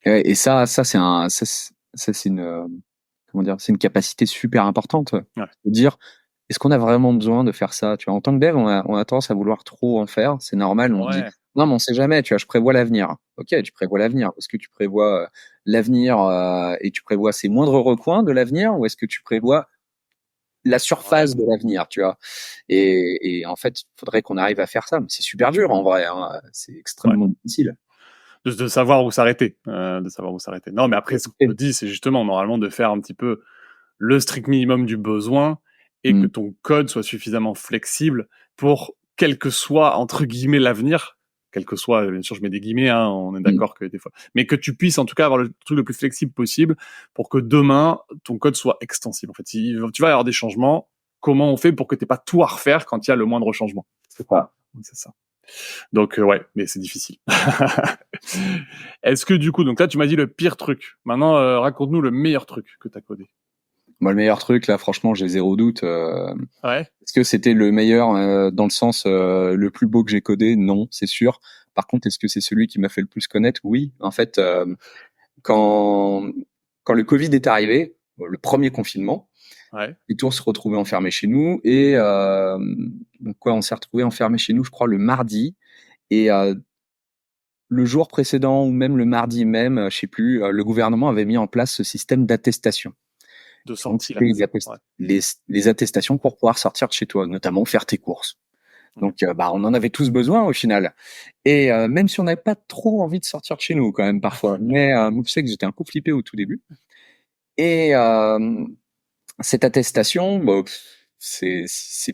Et ça c'est une comment dire, c'est une capacité super importante. Ouais, De dire, est-ce qu'on a vraiment besoin de faire ça? Tu vois, en tant que dev, on a tendance à vouloir trop en faire. C'est normal. On se dit, ouais, non, mais on sait jamais. Tu vois, je prévois l'avenir. Ok, tu prévois l'avenir. Est-ce que tu prévois l'avenir et tu prévois ces moindres recoins de l'avenir ou est-ce que tu prévois la ouais, surface de l'avenir, tu vois? Et en fait, il faudrait qu'on arrive à faire ça. Mais c'est super dur en vrai, hein. C'est ouais. extrêmement difficile. De savoir où s'arrêter, de savoir où s'arrêter. Non, mais après, ce qu'on te Et- dit, c'est justement normalement de faire un petit peu le strict minimum du besoin et que Mm, ton code soit suffisamment flexible pour quel que soit entre guillemets l'avenir, quel que soit, bien sûr, je mets des guillemets, hein, on est mm. d'accord que des fois, mais que tu puisses en tout cas avoir le truc le plus flexible possible pour que demain ton code soit extensible. En fait, si tu vas y avoir des changements, comment on fait pour que tu n'aies pas tout à refaire quand il y a le moindre changement? C'est pas. C'est ça. Donc ouais, mais c'est difficile. Est-ce que du coup, donc là tu m'as dit le pire truc. Maintenant, raconte-nous le meilleur truc que tu as codé. Moi, le meilleur truc, là, franchement, j'ai zéro doute. Ouais. Est-ce que c'était le meilleur dans le sens le plus beau que j'ai codé? Non, c'est sûr. Par contre, est-ce que c'est celui qui m'a fait le plus connaître? Oui. En fait, quand quand le Covid est arrivé, le premier confinement, Ouais. et tous se retrouvaient enfermés chez nous et donc quoi, on s'est retrouvés enfermés chez nous, je crois, le mardi et le jour précédent ou même le mardi même, je sais plus, le gouvernement avait mis en place ce système d'attestation. De Donc sortie, la c'était maison. Ouais. les attestations pour pouvoir sortir de chez toi, notamment faire tes courses. Ok. Donc bah, on en avait tous besoin au final. Et même si on n'avait pas trop envie de sortir de chez nous quand même parfois. Mais moi, je sais que j'étais un peu flippé au tout début. Et cette attestation, bah, c'est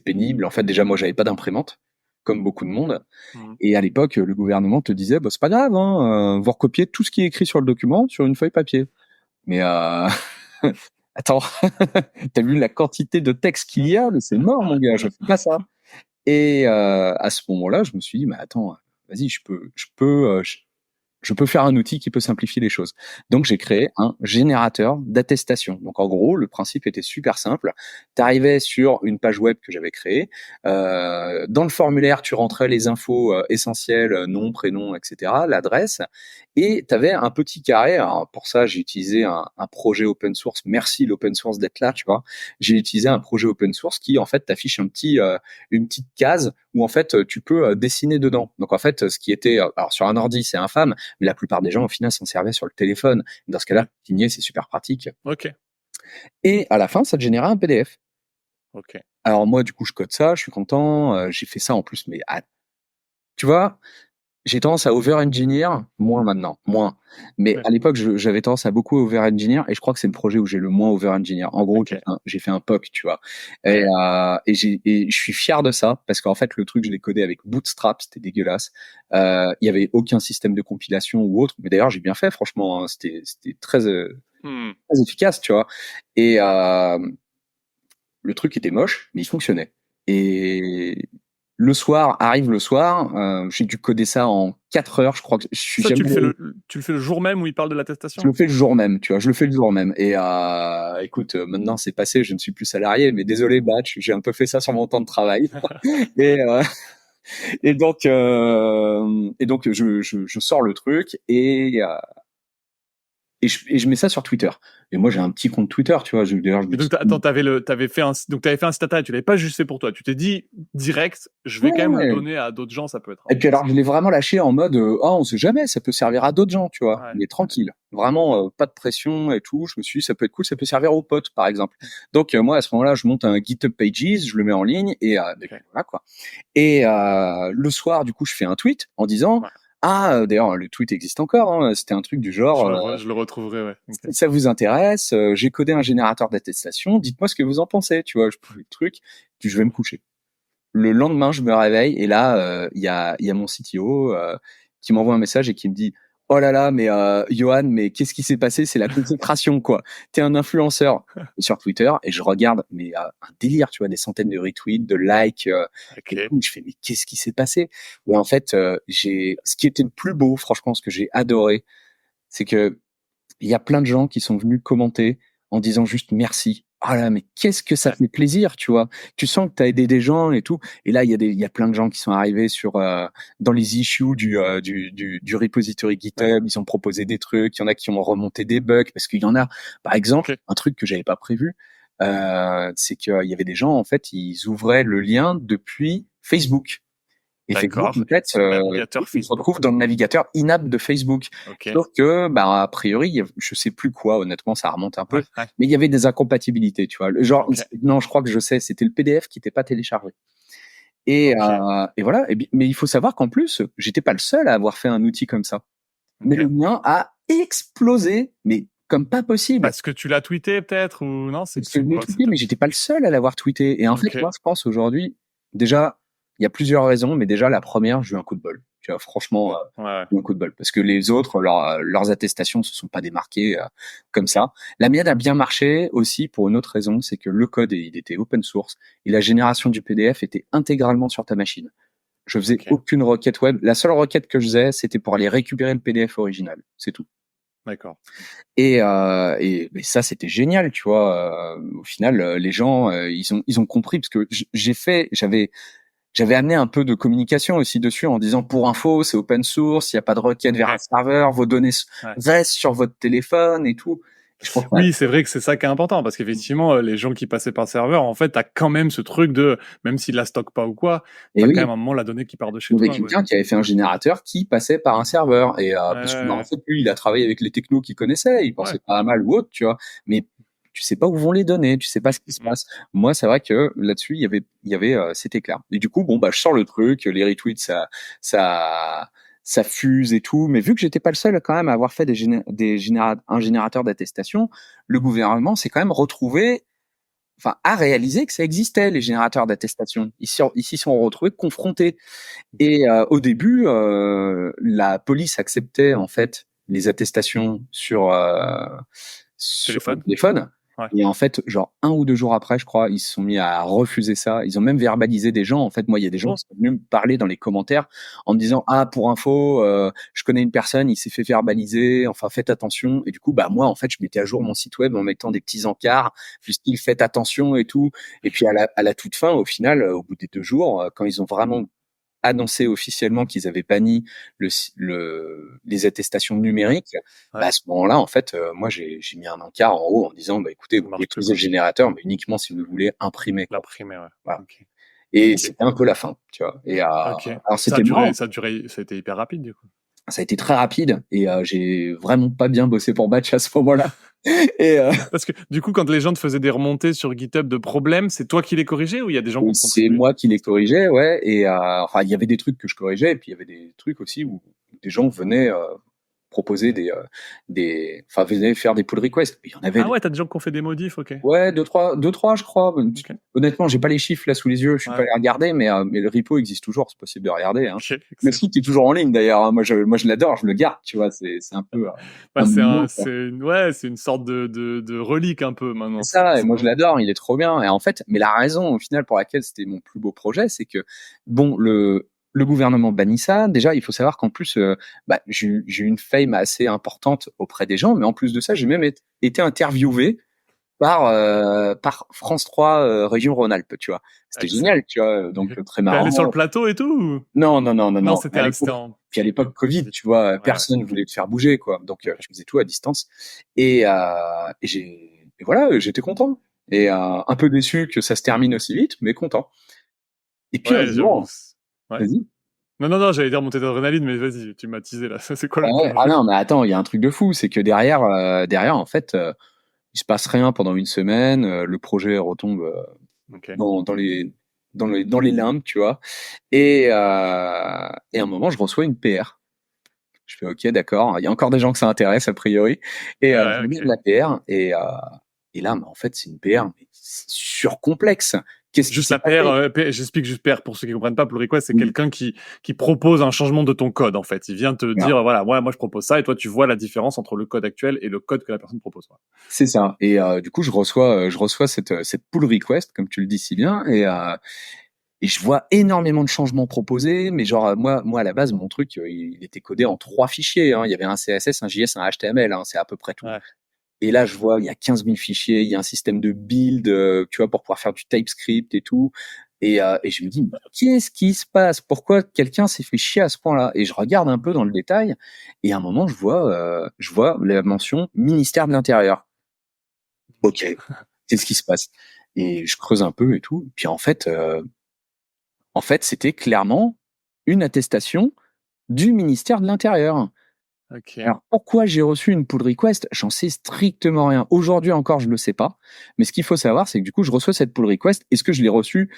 pénible. En fait, déjà, moi, j'avais pas d'imprimante, comme beaucoup de monde. Mhm. Et à l'époque, le gouvernement te disait, bah, c'est pas grave, hein, vous recopiez tout ce qui est écrit sur le document sur une feuille papier. Mais attends, t'as vu la quantité de texte qu'il y a? Mais c'est mort, mon gars, je fais pas ça. Et à ce moment-là, je me suis dit, mais attends, vas-y, je peux faire un outil qui peut simplifier les choses. Donc, j'ai créé un générateur d'attestation. Donc, en gros, le principe était super simple. Tu arrivais sur une page web que j'avais créée. Dans le formulaire, tu rentrais les infos essentielles, nom, prénom, etc., l'adresse. Et tu avais un petit carré. Alors, pour ça, j'ai utilisé un projet open source. Merci l'open source d'être là, tu vois. J'ai utilisé un projet open source qui, en fait, t'affiche une petite case où, en fait, tu peux dessiner dedans. Donc, en fait, ce qui était... alors, sur un ordi, c'est infâme, mais la plupart des gens, au final, s'en servaient sur le téléphone. Dans ce cas-là, Ouais. signer, c'est super pratique. Ok. Et à la fin, ça te générait un PDF. Ok. Alors moi, du coup, je code ça, je suis content. J'ai fait ça en plus, mais tu vois, j'ai tendance à over-engineer, moins maintenant, moins. Mais Ouais. à l'époque, j'avais tendance à beaucoup over-engineer, et je crois que c'est le projet où j'ai le moins over-engineer. En gros, Ok. j'ai fait un POC, tu vois. Et, Ouais. et je suis fier de ça, parce qu'en fait, le truc, je l'ai codé avec Bootstrap, c'était dégueulasse. Il y avait aucun système de compilation ou autre. Mais d'ailleurs, j'ai bien fait, franchement, hein. C'était Hmm. très efficace, tu vois. Et le truc était moche, mais il fonctionnait. Et arrive le soir, j'ai dû coder ça en 4 heures, je crois que je suis Ça, jamais tu le fais le jour même où il parle de je l'attestation? le fais le jour même, tu vois, je le fais le jour même. Et écoute, maintenant c'est passé, je ne suis plus salarié, mais désolé, Batch, j'ai un peu fait ça sur mon temps de travail. Et, et donc je sors le truc et et je mets ça sur Twitter. Et moi, j'ai un petit compte Twitter, tu vois. D'ailleurs, Et donc, attends, t'avais fait un site internet, tu l'avais pas juste fait pour toi. Tu t'es dit direct, je vais quand même le ouais. donner à d'autres gens, ça peut être Et puis alors, intéressant. je l'ai vraiment lâché en mode, on sait jamais, ça peut servir à d'autres gens, tu vois. Ouais. Mais tranquille, vraiment pas de pression et tout. Je me suis dit, ça peut être cool, ça peut servir aux potes, par exemple. Donc moi, à ce moment-là, je monte un GitHub Pages, je le mets en ligne et Ok. voilà quoi. Et le soir, du coup, je fais un tweet en disant, Ouais. d'ailleurs, le tweet existe encore. Hein, c'était un truc du genre, Je le retrouverai, ouais. Ok. si ça vous intéresse, j'ai codé un générateur d'attestation. Dites-moi ce que vous en pensez, tu vois. Je fais le truc, puis je vais me coucher. Le lendemain, je me réveille et là, il y a mon CTO qui m'envoie un message et qui me dit: «Oh là là, mais Johan, mais qu'est-ce qui s'est passé? C'est la consécration, quoi. T'es un influenceur» sur Twitter et je regarde, mais un délire, tu vois, des centaines de retweets, de likes et Ok. tout. Je fais: «Mais qu'est-ce qui s'est passé?» Et en fait, j'ai ce qui était le plus beau, franchement, ce que j'ai adoré, c'est que il y a plein de gens qui sont venus commenter en disant juste merci. Ah là, mais qu'est-ce que ça Ouais. fait plaisir, tu vois. Tu sens que tu as aidé des gens et tout. Et là, il y a plein de gens qui sont arrivés dans les issues du repository Ouais. GitHub. Ils ont proposé des trucs. Il y en a qui ont remonté des bugs parce qu'il y en a, par exemple, Ok. un truc que j'avais pas prévu, c'est qu'il y avait des gens, en fait, ils ouvraient le lien depuis Facebook. Et Facebook, D'accord. en fait, C'est le navigateur il se Facebook. retrouve dans le navigateur in-app de Facebook. Ok. Sauf que, bah, a priori, je sais plus quoi, honnêtement, ça remonte un Ouais. peu, Ouais. mais il y avait des incompatibilités, tu vois. Genre, Ok. non, je crois que je sais, c'était le PDF qui n'était pas téléchargé. Ok. Et voilà. Mais il faut savoir qu'en plus, j'étais pas le seul à avoir fait un outil comme ça. Mais le Ok. mien a explosé, mais comme pas possible. Parce que tu l'as tweeté peut-être ou non? Parce que C'est je l'ai quoi? tweeté, mais j'étais pas le seul à l'avoir tweeté. Et en fait, Ok. moi, je pense aujourd'hui, déjà, il y a plusieurs raisons, mais déjà, la première, j'ai eu un coup de bol. Tu vois, franchement, Ouais. Ouais. j'ai eu un coup de bol. Parce que les autres, leurs attestations se sont pas démarquées comme ça. La mienne a bien marché aussi pour une autre raison, c'est que le code, il était open source et la génération du PDF était intégralement sur ta machine. Je faisais Ok. aucune requête web. La seule requête que je faisais, c'était pour aller récupérer le PDF original. C'est tout. D'accord. Et mais ça, c'était génial, tu vois. Au final, les gens, ils ont compris parce que j'avais amené un peu de communication aussi dessus en disant pour info, c'est open source, il n'y a pas de requête vers un Ok. serveur, vos données Ouais. restent sur votre téléphone et tout. Et je pense que Oui, c'est vrai que c'est ça qui est important parce qu'effectivement, les gens qui passaient par le serveur, en fait, t'as quand même ce truc de, même s'ils la stockent pas ou quoi, et t'as quand oui, même un moment la donnée qui part de chez il y avait toi, ouais. quelqu'un qui avait fait un générateur qui passait par un serveur et parce que bah, en Ouais. fait lui, il a travaillé avec les technos qu'il connaissait, il Ouais. pensait pas mal ou autre, tu vois. Mais tu sais pas où vont les données, tu sais pas ce qui se Mm. passe. Moi, c'est vrai que là-dessus, il y avait, c'était clair. Et du coup, bon, bah, je sors le truc, les retweets, ça, ça fuse et tout. Mais vu que j'étais pas le seul quand même à avoir fait un générateur d'attestation, le gouvernement s'est quand même retrouvé, enfin, a réalisé que ça existait, les générateurs d'attestation. Ils s'y sont retrouvés confrontés. Ok. Et au début, la police acceptait en fait les attestations sur le Téléphone? téléphone. Ouais. Et en fait, genre 1 ou 2 jours après, je crois, ils se sont mis à refuser ça. Ils ont même verbalisé des gens. En fait, moi, il y a des gens Bon. qui sont venus me parler dans les commentaires en me disant ah pour info, je connais une personne, il s'est fait verbaliser. Enfin, faites attention. Et du coup, bah moi, en fait, je mettais à jour mon site web en mettant des petits encarts, du style faites attention et tout. Et puis à la toute fin, au final, au bout des 2 jours, quand ils ont vraiment annoncé officiellement qu'ils avaient banni les attestations numériques, bah, Ouais. à ce moment-là, en fait, moi, j'ai mis un encart en haut en disant, bah, écoutez, Ça vous pouvez marche plus, utiliser le quoi. générateur, mais uniquement si vous voulez imprimer, quoi. L'imprimer, ouais. Voilà. Ok. Et Ok. c'était un peu la fin, tu vois. Et Ok. alors c'était marrant, Ça a été hyper rapide, du coup. ça a été très rapide et j'ai vraiment pas bien bossé pour Batch à ce moment-là. Et Parce que, du coup, quand les gens te faisaient des remontées sur GitHub de problèmes, c'est toi qui les corrigeais ou il y a des gens qui ont c'est contribué? moi qui les corrigeais, ouais. Et enfin, il y avait des trucs que je corrigeais, et puis il y avait des trucs aussi où des gens venaient proposer enfin, venaient faire des pull requests. Il y en avait Ah ouais, t'as des gens qui ont fait des modifs, ok. ouais, deux, trois, je crois. Ok. Honnêtement, j'ai pas les chiffres là sous les yeux, je suis pas Ouais. allé regarder, mais le repo existe toujours, c'est possible de regarder, hein. Ok, Le excellent. site est toujours en ligne d'ailleurs, hein. Moi, je l'adore, je le garde, tu vois, c'est un peu Bah, un monument, quoi. ouais, c'est une sorte de relique un peu maintenant. C'est ça, et C'est moi je vraiment. l'adore, il est trop bien. Et en fait, mais la raison au final pour laquelle c'était mon plus beau projet, c'est que bon, le gouvernement bannit ça. Déjà, il faut savoir qu'en plus, bah, j'ai eu une fame assez importante auprès des gens, mais en plus de ça, j'ai même été interviewé par France 3 Région Rhône-Alpes, tu vois. C'était Excellent. génial, tu vois, donc Ok. très T'es allé sur le marrant. plateau et tout ou... Non, non, non, non, Non, non. À l'époque, Puis à l'époque Covid, tu vois, personne voulait te faire bouger, quoi. Donc je faisais tout à distance. Et voilà, j'étais content. Et un peu déçu que ça se termine aussi vite, mais content. Et puis un jour, vas-y. Non, j'allais dire montée d'adrénaline, mais vas-y, tu m'as teasé là. C'est quoi le Ah non, mais attends, il y a un truc de fou, c'est que derrière, en fait, il se passe rien pendant une semaine, le projet retombe dans les limbes, tu vois. Et à un moment, je reçois une PR. Je fais OK, d'accord. Il y a encore des gens que ça intéresse a priori. Et je lis la PR et là, mais en fait, c'est une PR mais surcomplexe. Juste la PR, j'explique juste PR pour ceux qui comprennent pas. Pull request, c'est quelqu'un qui propose un changement de ton code, en fait. Il vient te dire, voilà, moi je propose ça, et toi tu vois la différence entre le code actuel et le code que la personne propose. C'est ça. Et du coup, je reçois cette pull request, comme tu le dis si bien, et je vois énormément de changements proposés, mais genre moi à la base mon truc il était codé en 3 fichiers, hein. Il y avait un CSS, un JS, un HTML, hein. C'est à peu près tout. Et là je vois il y a 15 000 fichiers, il y a un système de build, tu vois, pour pouvoir faire du TypeScript et tout. Et je me dis qu'est-ce qui se passe? Pourquoi quelqu'un s'est fait chier à ce point-là? Et je regarde un peu dans le détail et à un moment je vois la mention ministère de l'Intérieur. OK. Qu'est-ce qui se passe? Et je creuse un peu et tout. Puis en fait, c'était clairement une attestation du ministère de l'Intérieur. Alors, pourquoi j'ai reçu une pull request? J'en sais strictement rien. Aujourd'hui encore, je le sais pas. Mais ce qu'il faut savoir, c'est que du coup, je reçois cette pull request. Est-ce que je l'ai reçue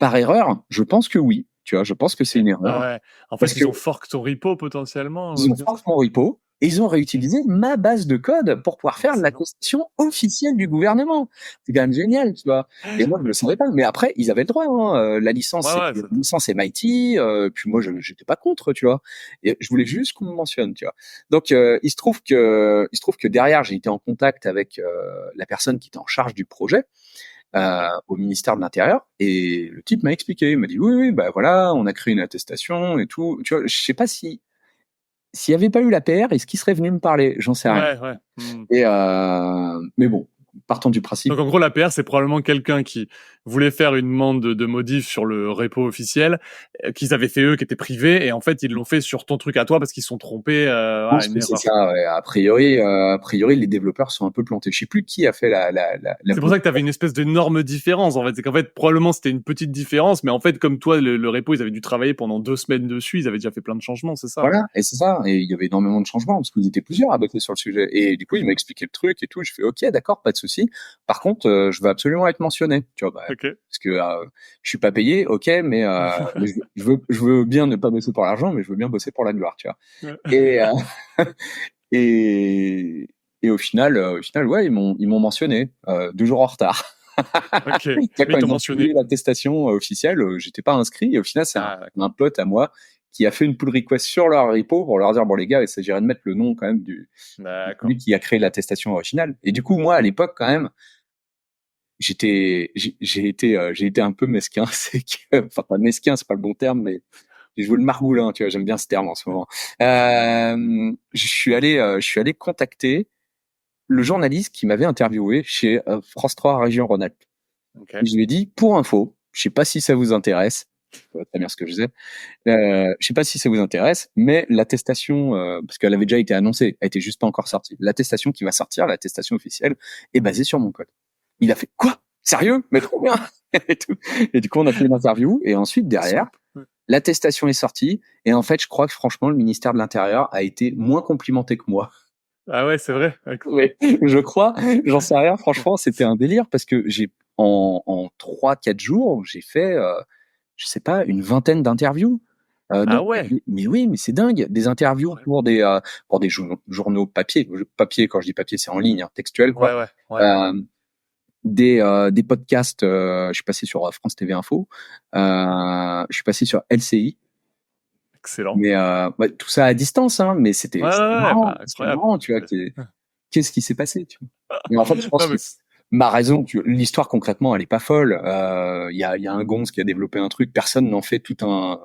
par erreur? Je pense que oui. Tu vois, je pense que c'est une erreur. En fait, ils ont fork ton repo potentiellement. Ils ont fork mon repo. Et ils ont réutilisé ma base de code pour pouvoir faire l'attestation officielle du gouvernement. C'est quand même génial, tu vois. Et moi, je le savais pas. Mais après, ils avaient le droit, hein. La licence, la licence MIT. Puis moi, j'étais pas contre, tu vois. Et je voulais juste qu'on me mentionne, tu vois. Donc, il se trouve que derrière, j'ai été en contact avec la personne qui était en charge du projet. Au ministère de l'Intérieur, et le type m'a expliqué, il m'a dit oui, bah voilà, on a créé une attestation et tout. Tu vois, je sais pas s'il y avait pas eu la PR, est-ce qu'il serait venu me parler? J'en sais rien. Et mais bon, partons du principe. Donc en gros, la PR, c'est probablement quelqu'un qui voulait faire une demande de modif sur le repo officiel, qu'ils avaient fait eux, qui était privé, et en fait ils l'ont fait sur ton truc à toi parce qu'ils se sont trompés. C'est ça. Ouais. A priori, les développeurs sont un peu plantés. Je sais plus qui a fait la. C'est pour ça que tu avais une espèce d'énorme différence. En fait, c'est qu'en fait probablement c'était une petite différence, mais en fait comme toi le repo, ils avaient dû travailler pendant 2 semaines dessus, ils avaient déjà fait plein de changements, c'est ça? Voilà, et c'est ça. Et il y avait énormément de changements parce qu'ils étaient plusieurs à bosser sur le sujet. Et du coup, il m'a expliqué le truc et tout. Je fais OK, d'accord, pas de souci. Par contre, je veux absolument être mentionné. Tu vois, parce que je suis pas payé, OK, mais je veux bien ne pas bosser pour l'argent, mais je veux bien bosser pour la gloire, tu vois. Et et au final, ouais, ils m'ont mentionné 2 jours en retard. Mais ils t'ont mentionné l'attestation officielle, j'étais pas inscrit. Et au final, c'est un pote à moi qui a fait une pull request sur leur repo pour leur dire bon les gars, il s'agirait de mettre le nom quand même du lui qui a créé l'attestation originale. Et du coup, moi à l'époque quand même, j'ai été un peu mesquin. C'est que, enfin pas mesquin, c'est pas le bon terme, mais j'ai joué le margoulin, tu vois. J'aime bien ce terme en ce moment. Je suis allé contacter le journaliste qui m'avait interviewé chez France 3 Région Rhône-Alpes. Je lui ai dit, pour info, je sais pas si ça vous intéresse, très bien ce que je disais, je sais pas si ça vous intéresse, mais l'attestation, parce qu'elle avait déjà été annoncée, elle était juste pas encore sortie, l'attestation qui va sortir, l'attestation officielle, est basée sur mon code. Il a fait, quoi? Sérieux? Mais trop bien! Et tout. Et du coup, on a fait une interview, et ensuite, derrière, l'attestation est sortie, et en fait, je crois que franchement, le ministère de l'Intérieur a été moins complimenté que moi. Ah ouais, c'est vrai. Oui, je crois. J'en sais rien. Franchement, c'était un délire parce que en 3-4 jours, j'ai fait, je sais pas, une vingtaine d'interviews. Ah ouais. Mais oui, mais c'est dingue. Des interviews pour des journaux papier. Papier, quand je dis papier, c'est en ligne, hein, textuel, quoi. Ouais. Des podcasts. Je suis passé sur France TV Info. Je suis passé sur LCI. Excellent. Mais tout ça à distance, hein. Mais c'était marrant, tu vois. Qu'est-ce qui s'est passé, tu vois. Et en fait, je pense que ma raison, l'histoire concrètement, elle est pas folle. Il y a un gonze qui a développé un truc, personne n'en fait tout un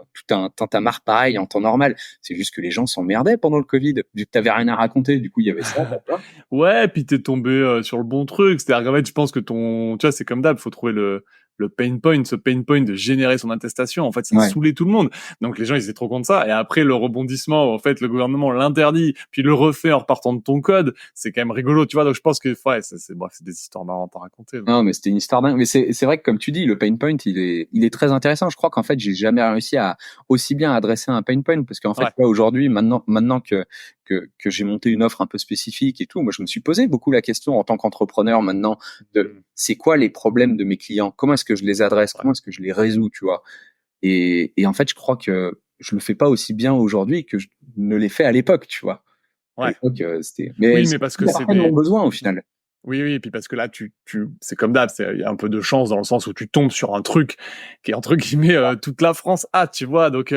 tintamarre pareil en temps normal. C'est juste que les gens s'emmerdaient pendant le Covid, vu que t'avais rien à raconter, du coup il y avait ça. Ouais, puis t'es tombé sur le bon truc. C'est-à-dire qu'en fait, je pense que tu vois, c'est comme d'hab, faut trouver le le pain point, ce pain point de générer son attestation, en fait, ça saoulait tout le monde. Donc les gens, ils étaient trop contents de ça. Et après, le rebondissement, en fait, le gouvernement l'interdit, puis le refait en repartant de ton code, c'est quand même rigolo, tu vois. Donc je pense que, ouais, bref, c'est des histoires marrantes à raconter. Donc. Non, mais c'était une histoire dingue. Mais c'est vrai que, comme tu dis, le pain point, il est très intéressant. Je crois qu'en fait, j'ai jamais réussi à aussi bien adresser un pain point, parce qu'en fait, là, aujourd'hui, maintenant que j'ai monté une offre un peu spécifique et tout, moi, je me suis posé beaucoup la question en tant qu'entrepreneur maintenant de c'est quoi les problèmes de mes clients? Comment est-ce que je les adresse? Comment est-ce que je les résous, tu vois? Et en fait, je crois que je le fais pas aussi bien aujourd'hui que je ne l'ai fait à l'époque, tu vois. À l'époque, c'était, mais parce que c'est mon besoin au final. Oui, et puis parce que là, c'est comme d'hab, il y a un peu de chance dans le sens où tu tombes sur un truc qui est entre guillemets toute la France a, tu vois, donc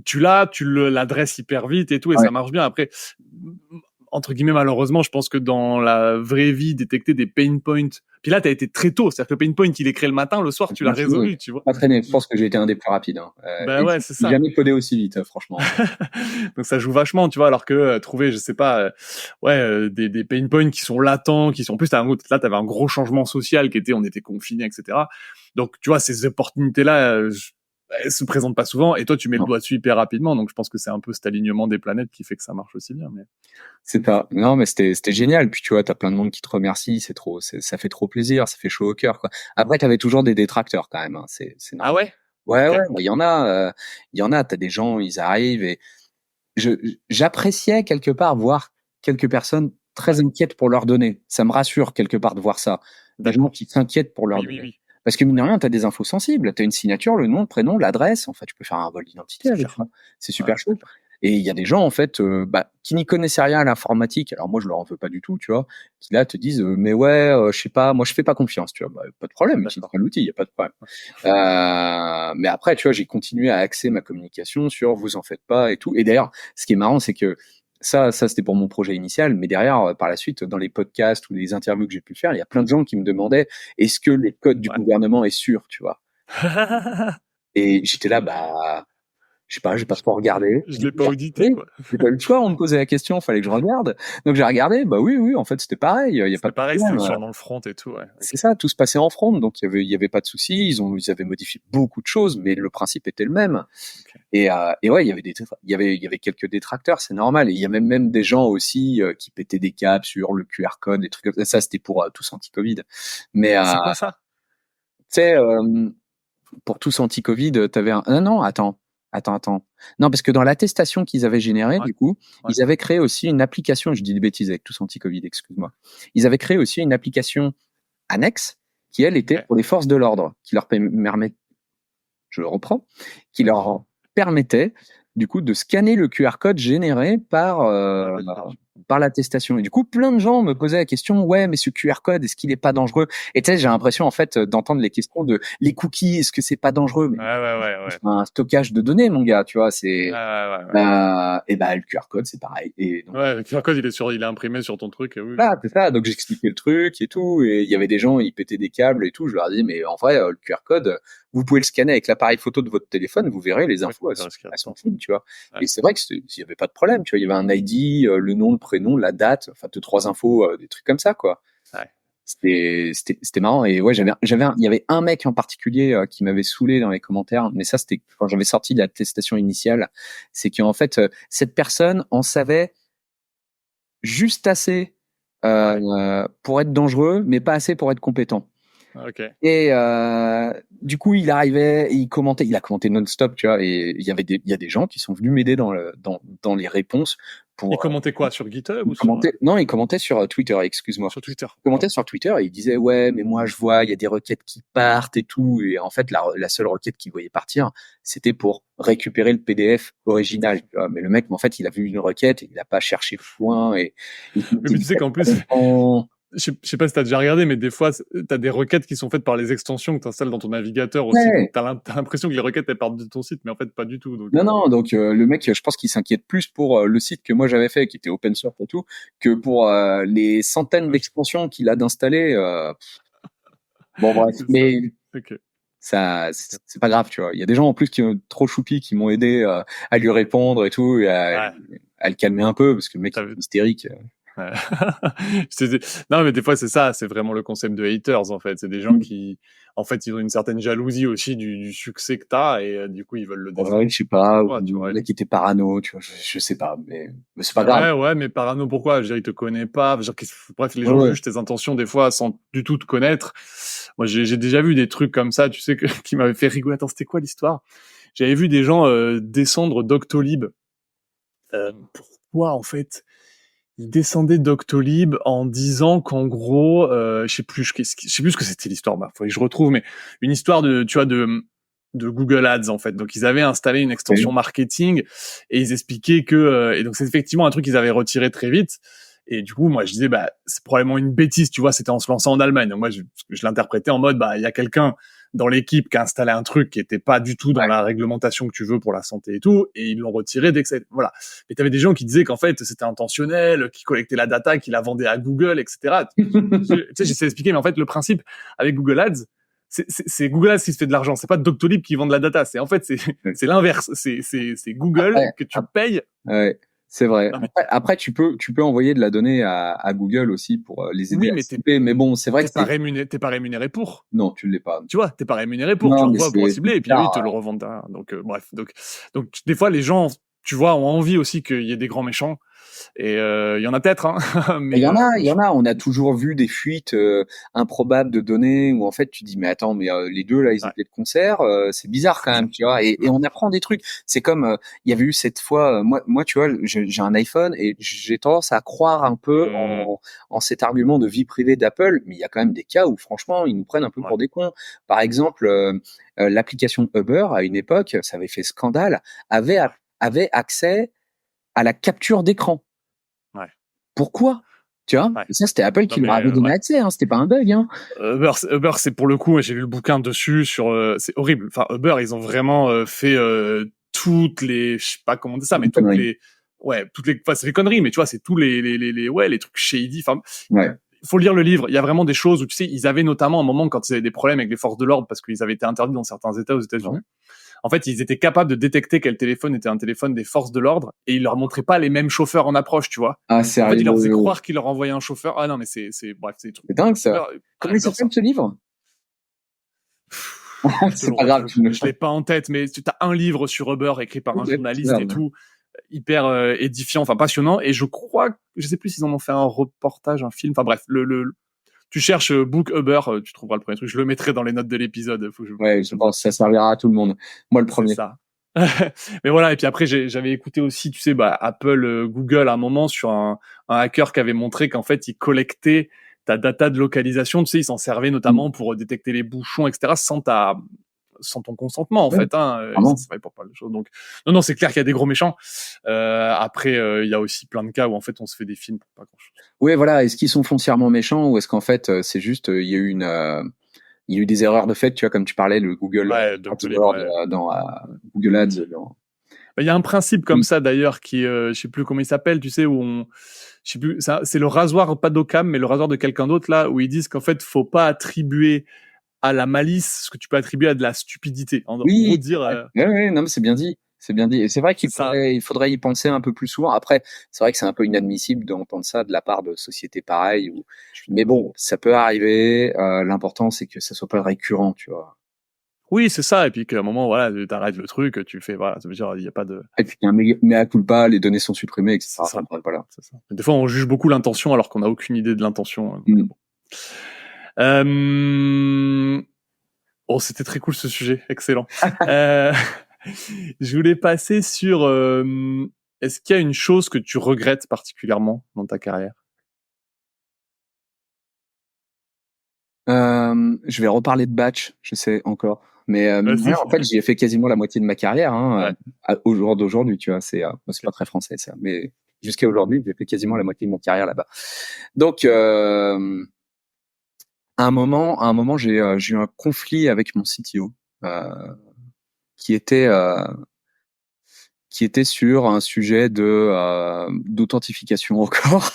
tu l'adresses hyper vite et tout, et ça marche bien. Après, entre guillemets, malheureusement, je pense que dans la vraie vie, détecter des pain points. Puis là, t'as été très tôt, c'est-à-dire que le pain point, il est créé le matin, le soir, tu l'as résolu, tu vois. Pas traîné. Je pense que j'ai été un des plus rapides. Ouais, c'est ça. J'ai jamais codé aussi vite, franchement. Donc ça joue vachement, tu vois, alors que trouver, je sais pas, des pain points qui sont latents, qui sont en plus, là, t'avais un gros changement social on était confinés, etc. Donc, tu vois, ces opportunités-là, elles se présentent pas souvent, et toi, tu mets le doigt dessus hyper rapidement. Donc, je pense que c'est un peu cet alignement des planètes qui fait que ça marche aussi bien. Mais c'est pas. Non, mais c'était génial. Puis tu vois, t'as plein de monde qui te remercie. Ça fait trop plaisir. Ça fait chaud au cœur, quoi. Après, t'avais toujours des détracteurs quand même. Hein. C'est normal. Ah ouais. Ouais, okay. Ouais. Il y en a. T'as des gens, ils arrivent et j'appréciais quelque part voir quelques personnes très inquiètes pour leur donner. Ça me rassure quelque part de voir ça. Des gens qui s'inquiètent pour leur donner. Oui. Parce que mine de rien, t'as des infos sensibles. T'as une signature, le nom, le prénom, l'adresse. En fait, tu peux faire un vol d'identité avec ça. C'est super chaud. Et il y a des gens, en fait, qui n'y connaissaient rien à l'informatique. Alors moi, je leur en veux pas du tout, tu vois. Qui là te disent, mais ouais, je sais pas, moi je fais pas confiance, tu vois. Bah, pas de problème, utilise l'outil, il y a pas de problème. Mais après, tu vois, j'ai continué à axer ma communication sur vous en faites pas et tout. Et d'ailleurs, ce qui est marrant, c'est que ça c'était pour mon projet initial, mais derrière, par la suite, dans les podcasts ou les interviews que j'ai pu faire, il y a plein de gens qui me demandaient est-ce que les codes du gouvernement est sûr, tu vois. Et j'étais là, bah, je sais pas, j'ai pas trop regardé. Je l'ai pas audité, quoi. J'ai pas eu le choix, on me posait la question, fallait que je regarde. Donc j'ai regardé, bah oui, en fait, c'était pareil. Il y a pas de pareil, c'était dans le front et tout, ouais. C'est ça, tout se passait en front, donc il y avait pas de souci. Ils avaient modifié beaucoup de choses, mais le principe était le même. Okay. Et ouais, il y avait quelques détracteurs, c'est normal. Et il y a même des gens aussi qui pétaient des câbles sur le QR code, des trucs comme ça. Ça, c'était pour tous anti-Covid. Mais c'est quoi ça? Tu sais, pour tous anti-Covid, t'avais un. Non, attends. Non, parce que dans l'attestation qu'ils avaient générée, du coup, ils avaient créé aussi une application, je dis des bêtises avec tous anti-Covid, excuse-moi. Ils avaient créé aussi une application annexe qui, elle, était pour les forces de l'ordre, qui leur permettait, je le reprends, qui leur permettait, du coup, de scanner le QR code généré par l'attestation. Et du coup, plein de gens me posaient la question, ouais, mais ce QR code, est-ce qu'il est pas dangereux? Et tu sais, j'ai l'impression, en fait, d'entendre les questions de les cookies, est-ce que c'est pas dangereux? Mais c'est un stockage de données, mon gars, tu vois, c'est, et le QR code, c'est pareil. Et donc, le QR code, il est imprimé sur ton truc, oui. Là, c'est ça. Donc, j'expliquais le truc et tout. Et il y avait des gens, ils pétaient des câbles et tout. Je leur dis, mais en vrai, le QR code, vous pouvez le scanner avec l'appareil photo de votre téléphone, vous verrez les infos, elles sont fines, tu vois. Et c'est vrai que il y avait pas de problème, tu vois. Il y avait un ID, le nom, le prénom, la date, enfin, 2-3 infos, des trucs comme ça, quoi. Ouais. C'était marrant. Et ouais, il y avait un mec en particulier qui m'avait saoulé dans les commentaires. Mais ça, c'était quand j'avais sorti de l'attestation initiale. C'est qu'en fait, cette personne en savait juste assez pour être dangereux, mais pas assez pour être compétent. Okay. Et du coup, il arrivait, il a commenté non-stop, tu vois. Et il y a des gens qui sont venus m'aider dans les réponses. Il commentait quoi, sur GitHub ou Non, il commentait sur Twitter, excuse-moi. Sur Twitter. Il commentait sur Twitter et il disait ouais, mais moi je vois, il y a des requêtes qui partent et tout. Et en fait, la seule requête qu'il voyait partir, c'était pour récupérer le PDF original. Tu vois. Mais le mec, en fait, il a vu une requête, et il n'a pas cherché loin. Mais tu sais qu'en plus. Je sais pas si t'as déjà regardé, mais des fois, t'as des requêtes qui sont faites par les extensions que t'installes dans ton navigateur aussi. Ouais. Donc t'as l'impression que les requêtes, elles partent de ton site, mais en fait, pas du tout. Donc, non, donc le mec, je pense qu'il s'inquiète plus pour le site que moi j'avais fait, qui était open source et tout, que pour les centaines d'extensions qu'il a d'installer. Bon, bref, mais okay. Ça, c'est pas grave, tu vois. Il y a des gens en plus qui sont trop choupis, qui m'ont aidé à lui répondre et tout, et à le calmer un peu, parce que le mec est hystérique. Ouais. Non, mais des fois, c'est ça, c'est vraiment le concept de haters, en fait. C'est des gens qui, en fait, ils ont une certaine jalousie aussi du succès que t'as, et du coup, ils veulent le Ouais, descendre je sais pas, sur ou toi, tu vois. le mec était parano, tu vois, je sais pas, mais c'est pas grave. Ouais, mais parano, pourquoi? Je veux dire, il te connaît pas. Je veux dire, bref, les Ouais, gens ouais. jugent tes intentions des fois sans du tout te connaître. Moi, j'ai déjà vu des trucs comme ça, tu sais, qui m'avaient fait rigoler. Attends, c'était quoi l'histoire? J'avais vu des gens descendre Doctolib. Pourquoi, en fait? Ils descendaient Doctolib en disant qu'en gros, je sais plus ce que c'était l'histoire. Bah, faudrait que je retrouve, mais une histoire de, tu vois, de Google Ads en fait. Donc ils avaient installé une extension Oui. marketing et ils expliquaient que et donc c'est effectivement un truc qu'ils avaient retiré très vite. Et du coup, moi je disais bah c'est probablement une bêtise, tu vois, c'était en se lançant en Allemagne. Donc moi je l'interprétais en mode bah il y a quelqu'un dans l'équipe qui a installé un truc qui était pas du tout dans Ouais. la réglementation que tu veux pour la santé et tout, et ils l'ont retiré dès que c'est voilà. Mais t'avais des gens qui disaient qu'en fait c'était intentionnel, qui collectaient la data, qui la vendaient à Google, etc. Tu sais, j'essaie d'expliquer, mais en fait le principe avec Google Ads, c'est Google Ads qui se fait de l'argent, c'est pas Doctolib qui vend de la data, c'est en fait c'est l'inverse, c'est Google Après, que tu payes. ouais, c'est vrai. Non mais Après, tu peux envoyer de la donnée à Google aussi pour les aider oui, à mais cibler. Mais bon, c'est vrai que c'est, t'es pas rémunéré pour. non, tu l'es pas. Tu vois, t'es pas rémunéré pour, tu Non, mais envoies pour c'est cibler et puis eux ils te le bizarre. revendent derrière. Donc bref, donc des fois les gens, tu vois, ont envie aussi qu'il y ait des grands méchants et il y en a peut-être, hein, Il y en a, il mais y en a. On a toujours vu des fuites improbables de données où en fait tu dis mais attends, mais les deux là ils ouais, étaient de concert, c'est bizarre quand même, tu vois. Et on apprend des trucs. C'est comme il y avait eu cette fois, moi tu vois, j'ai un iPhone et j'ai tendance à croire un peu mmh, en cet argument de vie privée d'Apple, mais il y a quand même des cas où franchement ils nous prennent un peu ouais, pour des cons. Par exemple, l'application Uber à une époque, ça avait fait scandale, avait avait accès à la capture d'écran. ouais, Pourquoi? Tu vois? ouais. Et ça, c'était Apple Non qui leur mais avait donné ouais. accès, hein, c'était pas un bug, hein. Uber, c'est pour le coup, j'ai lu le bouquin dessus sur, c'est horrible. Enfin, Uber, ils ont vraiment fait toutes les, je sais pas comment dire ça, C'est mais une toutes connerie. les, ouais, enfin, c'est des conneries, mais tu vois, c'est tous ouais, les trucs shady. Enfin, Ouais. faut lire le livre. Il y a vraiment des choses où tu sais, ils avaient notamment un moment quand ils avaient des problèmes avec les forces de l'ordre parce qu'ils avaient été interdits dans certains États aux États-Unis. En fait, ils étaient capables de détecter quel téléphone était un téléphone des forces de l'ordre et ils leur montraient pas les mêmes chauffeurs en approche, tu vois. Ah En fait, ils leur faisaient sérieux? croire qu'ils leur envoyaient un chauffeur. Ah non, mais bref, c'est des trucs. C'est dingue ça. Uber, Comment il J'adore s'appelle ça. ce livre? C'est pas Selon, grave, tu me le je l'ai pas en tête, mais tu as un livre sur Uber écrit par un ouais, c'est journaliste et grave. tout, hyper édifiant, enfin passionnant. Et je crois, je sais plus s'ils en ont fait un reportage, un film. Enfin bref, tu cherches Book Uber, tu trouveras le premier truc. Je le mettrai dans les notes de l'épisode. Faut que Ouais, je pense que ça servira à tout le monde. Moi, le c'est premier. ça. Mais voilà, et puis après, j'avais écouté aussi, tu sais, bah, Apple, Google, à un moment, sur un hacker qui avait montré qu'en fait, il collectait ta data de localisation, tu sais, il s'en servait Mmh. notamment pour détecter les bouchons, etc., sans ton consentement, en Ouais, fait, hein, il s'en vraiment. servait pour pas mal de choses. Donc, non, c'est clair qu'il y a des gros méchants. Après, il y a aussi plein de cas où, en fait, on se fait des films pour pas grand chose. Ouais, voilà. Est-ce qu'ils sont foncièrement méchants ou est-ce qu'en fait, c'est juste, il y a eu des erreurs de fait, tu vois, comme tu parlais, le Google Ouais, Doctolib, AdWords ouais. dans Google Ads. Bah, il y a un principe comme Mmh. ça d'ailleurs qui, je sais plus comment il s'appelle, tu sais, je sais plus, c'est le rasoir pas d'Occam, mais le rasoir de quelqu'un d'autre là, où ils disent qu'en fait, faut pas attribuer à la malice ce que tu peux attribuer à de la stupidité. En gros, Oui, dire, ouais. Ouais, ouais, non, mais c'est bien dit. C'est bien dit. Et c'est vrai c'est ça. il faudrait y penser un peu plus souvent. Après, c'est vrai que c'est un peu inadmissible d'entendre ça de la part de sociétés pareilles. Mais bon, ça peut arriver. L'important, c'est que ça soit pas récurrent, tu vois. Oui, c'est ça. Et puis qu'à un moment, voilà, t'arrêtes le truc, tu fais, voilà, ça veut dire, il y a pas de, Et puis, il y a un mea culpa, les données sont supprimées, c'est etc. ça, Enfin, voilà. c'est ça. Des fois, on juge beaucoup l'intention alors qu'on n'a aucune idée de l'intention. Donc, Mm. bon. Euh... Oh, c'était très cool ce sujet, excellent. Euh... Je voulais passer sur est-ce qu'il y a une chose que tu regrettes particulièrement dans ta carrière? Je vais reparler de Batch, je sais encore. Mais mine de Vas-y. rien, en fait, j'y ai fait quasiment la moitié de ma carrière, hein, Ouais. au jour d'aujourd'hui, tu vois. C'est Ok. pas très français, ça. Mais jusqu'à aujourd'hui, j'ai fait quasiment la moitié de ma carrière là-bas. Donc, à un moment, j'ai eu un conflit avec mon CTO, euh, qui était, euh, qui était sur un sujet d'authentification encore.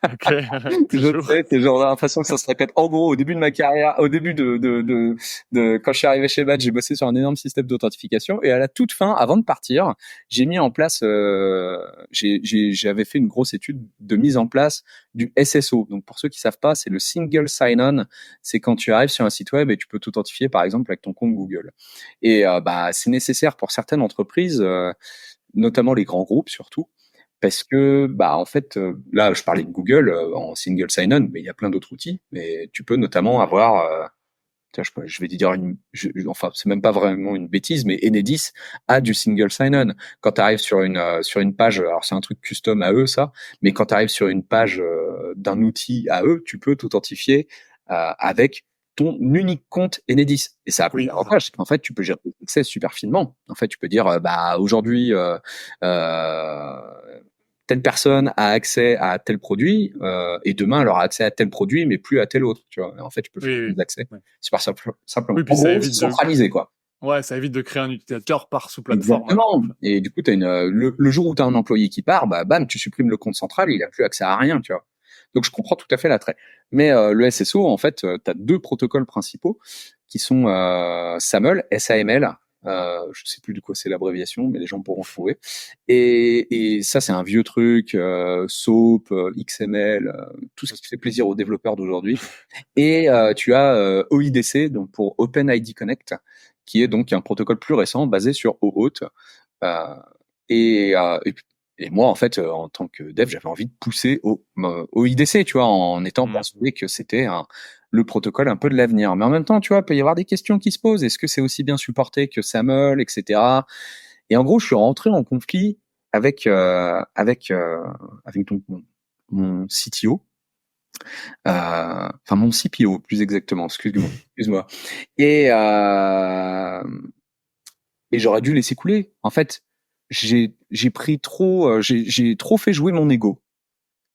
Ok, Je toujours. sais, c'est genre l'impression que ça se répète. En gros, au début de ma carrière, au début quand je suis arrivé chez Batch, j'ai bossé sur un énorme système d'authentification et à la toute fin, avant de partir, j'ai mis en place, j'avais fait une grosse étude de mise en place du SSO. Donc pour ceux qui savent pas, c'est le single sign-on. C'est quand tu arrives sur un site web et tu peux t'authentifier par exemple avec ton compte Google. Et bah c'est nécessaire pour certaines entreprises, notamment les grands groupes surtout parce que, bah, en fait, là, je parlais de Google en single sign-on, mais il y a plein d'autres outils. Mais tu peux notamment avoir, tiens, je vais te dire enfin, c'est même pas vraiment une bêtise, mais Enedis a du single sign-on. Quand tu arrives sur une page, alors c'est un truc custom à eux, ça, mais quand tu arrives sur une page d'un outil à eux, tu peux t'authentifier avec ton unique compte Enedis. Et ça a plein Oui, d'avantages. C'est qu'en fait, tu peux gérer l'accès super finement. En fait, tu peux dire, bah, aujourd'hui, euh, telle personne a accès à tel produit et demain elle aura accès à tel produit mais plus à tel autre, tu vois. Et en fait, tu peux faire oui, des oui. accès Ouais. super simplement. Oui, puis En ça gros, c'est évite de, centralisé quoi. ouais, ça évite de créer un utilisateur par sous-plateforme, quoi. Exactement. Et du coup, t'as le jour où tu as un employé qui part, bah bam, tu supprimes le compte central, il a plus accès à rien, tu vois. Donc je comprends tout à fait l'attrait. Mais le SSO, en fait, tu as deux protocoles principaux qui sont SAML, SAML. Je sais plus de quoi c'est l'abréviation, mais les gens pourront trouver. Et ça, c'est un vieux truc, SOAP, XML, tout ce qui fait plaisir aux développeurs d'aujourd'hui. Et tu as OIDC, donc pour Open ID Connect, qui est donc un protocole plus récent basé sur OAuth. Euh, et, euh, et, et moi, en fait, en tant que dev, j'avais envie de pousser au IDC, tu vois, en étant Mm. persuadé que c'était le protocole un peu de l'avenir. Mais en même temps, tu vois, il peut y avoir des questions qui se posent. Est-ce que c'est aussi bien supporté que SAML, etc. Et en gros, je suis rentré en conflit avec donc mon CTO, enfin mon CPO plus exactement. Excuse-moi. Et euh, et j'aurais dû laisser couler. En fait, j'ai pris trop, j'ai trop fait jouer mon ego.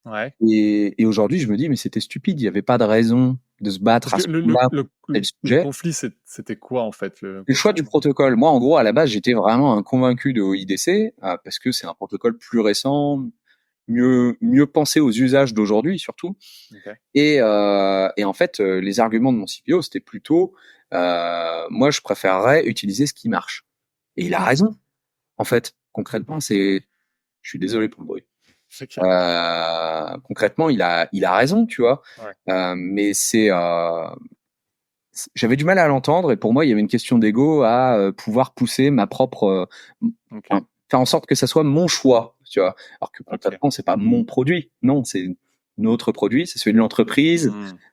Ouais. Et aujourd'hui, je me dis, mais c'était stupide. Il n'y avait pas de raison de se battre Parce à que ce moment-là. C'est le le sujet. conflit, c'était quoi, en fait, le Le choix conflit? du protocole. Moi, en gros, à la base, j'étais vraiment un convaincu de OIDC parce que c'est un protocole plus récent, mieux pensé aux usages d'aujourd'hui surtout. Ok. Et en fait, les arguments de mon CPO, c'était plutôt, moi, je préférerais utiliser ce qui marche. Et il a raison. En fait, concrètement, je suis désolé pour le bruit. Ok. Concrètement, il a raison, tu vois. Ouais. Mais j'avais du mal à l'entendre et pour moi, il y avait une question d'ego à pouvoir pousser ma propre, Ok. enfin, faire en sorte que ça soit mon choix, tu vois. Alors que Ok. concrètement, c'est pas mon produit. Non, c'est notre produit, c'est celui de l'entreprise.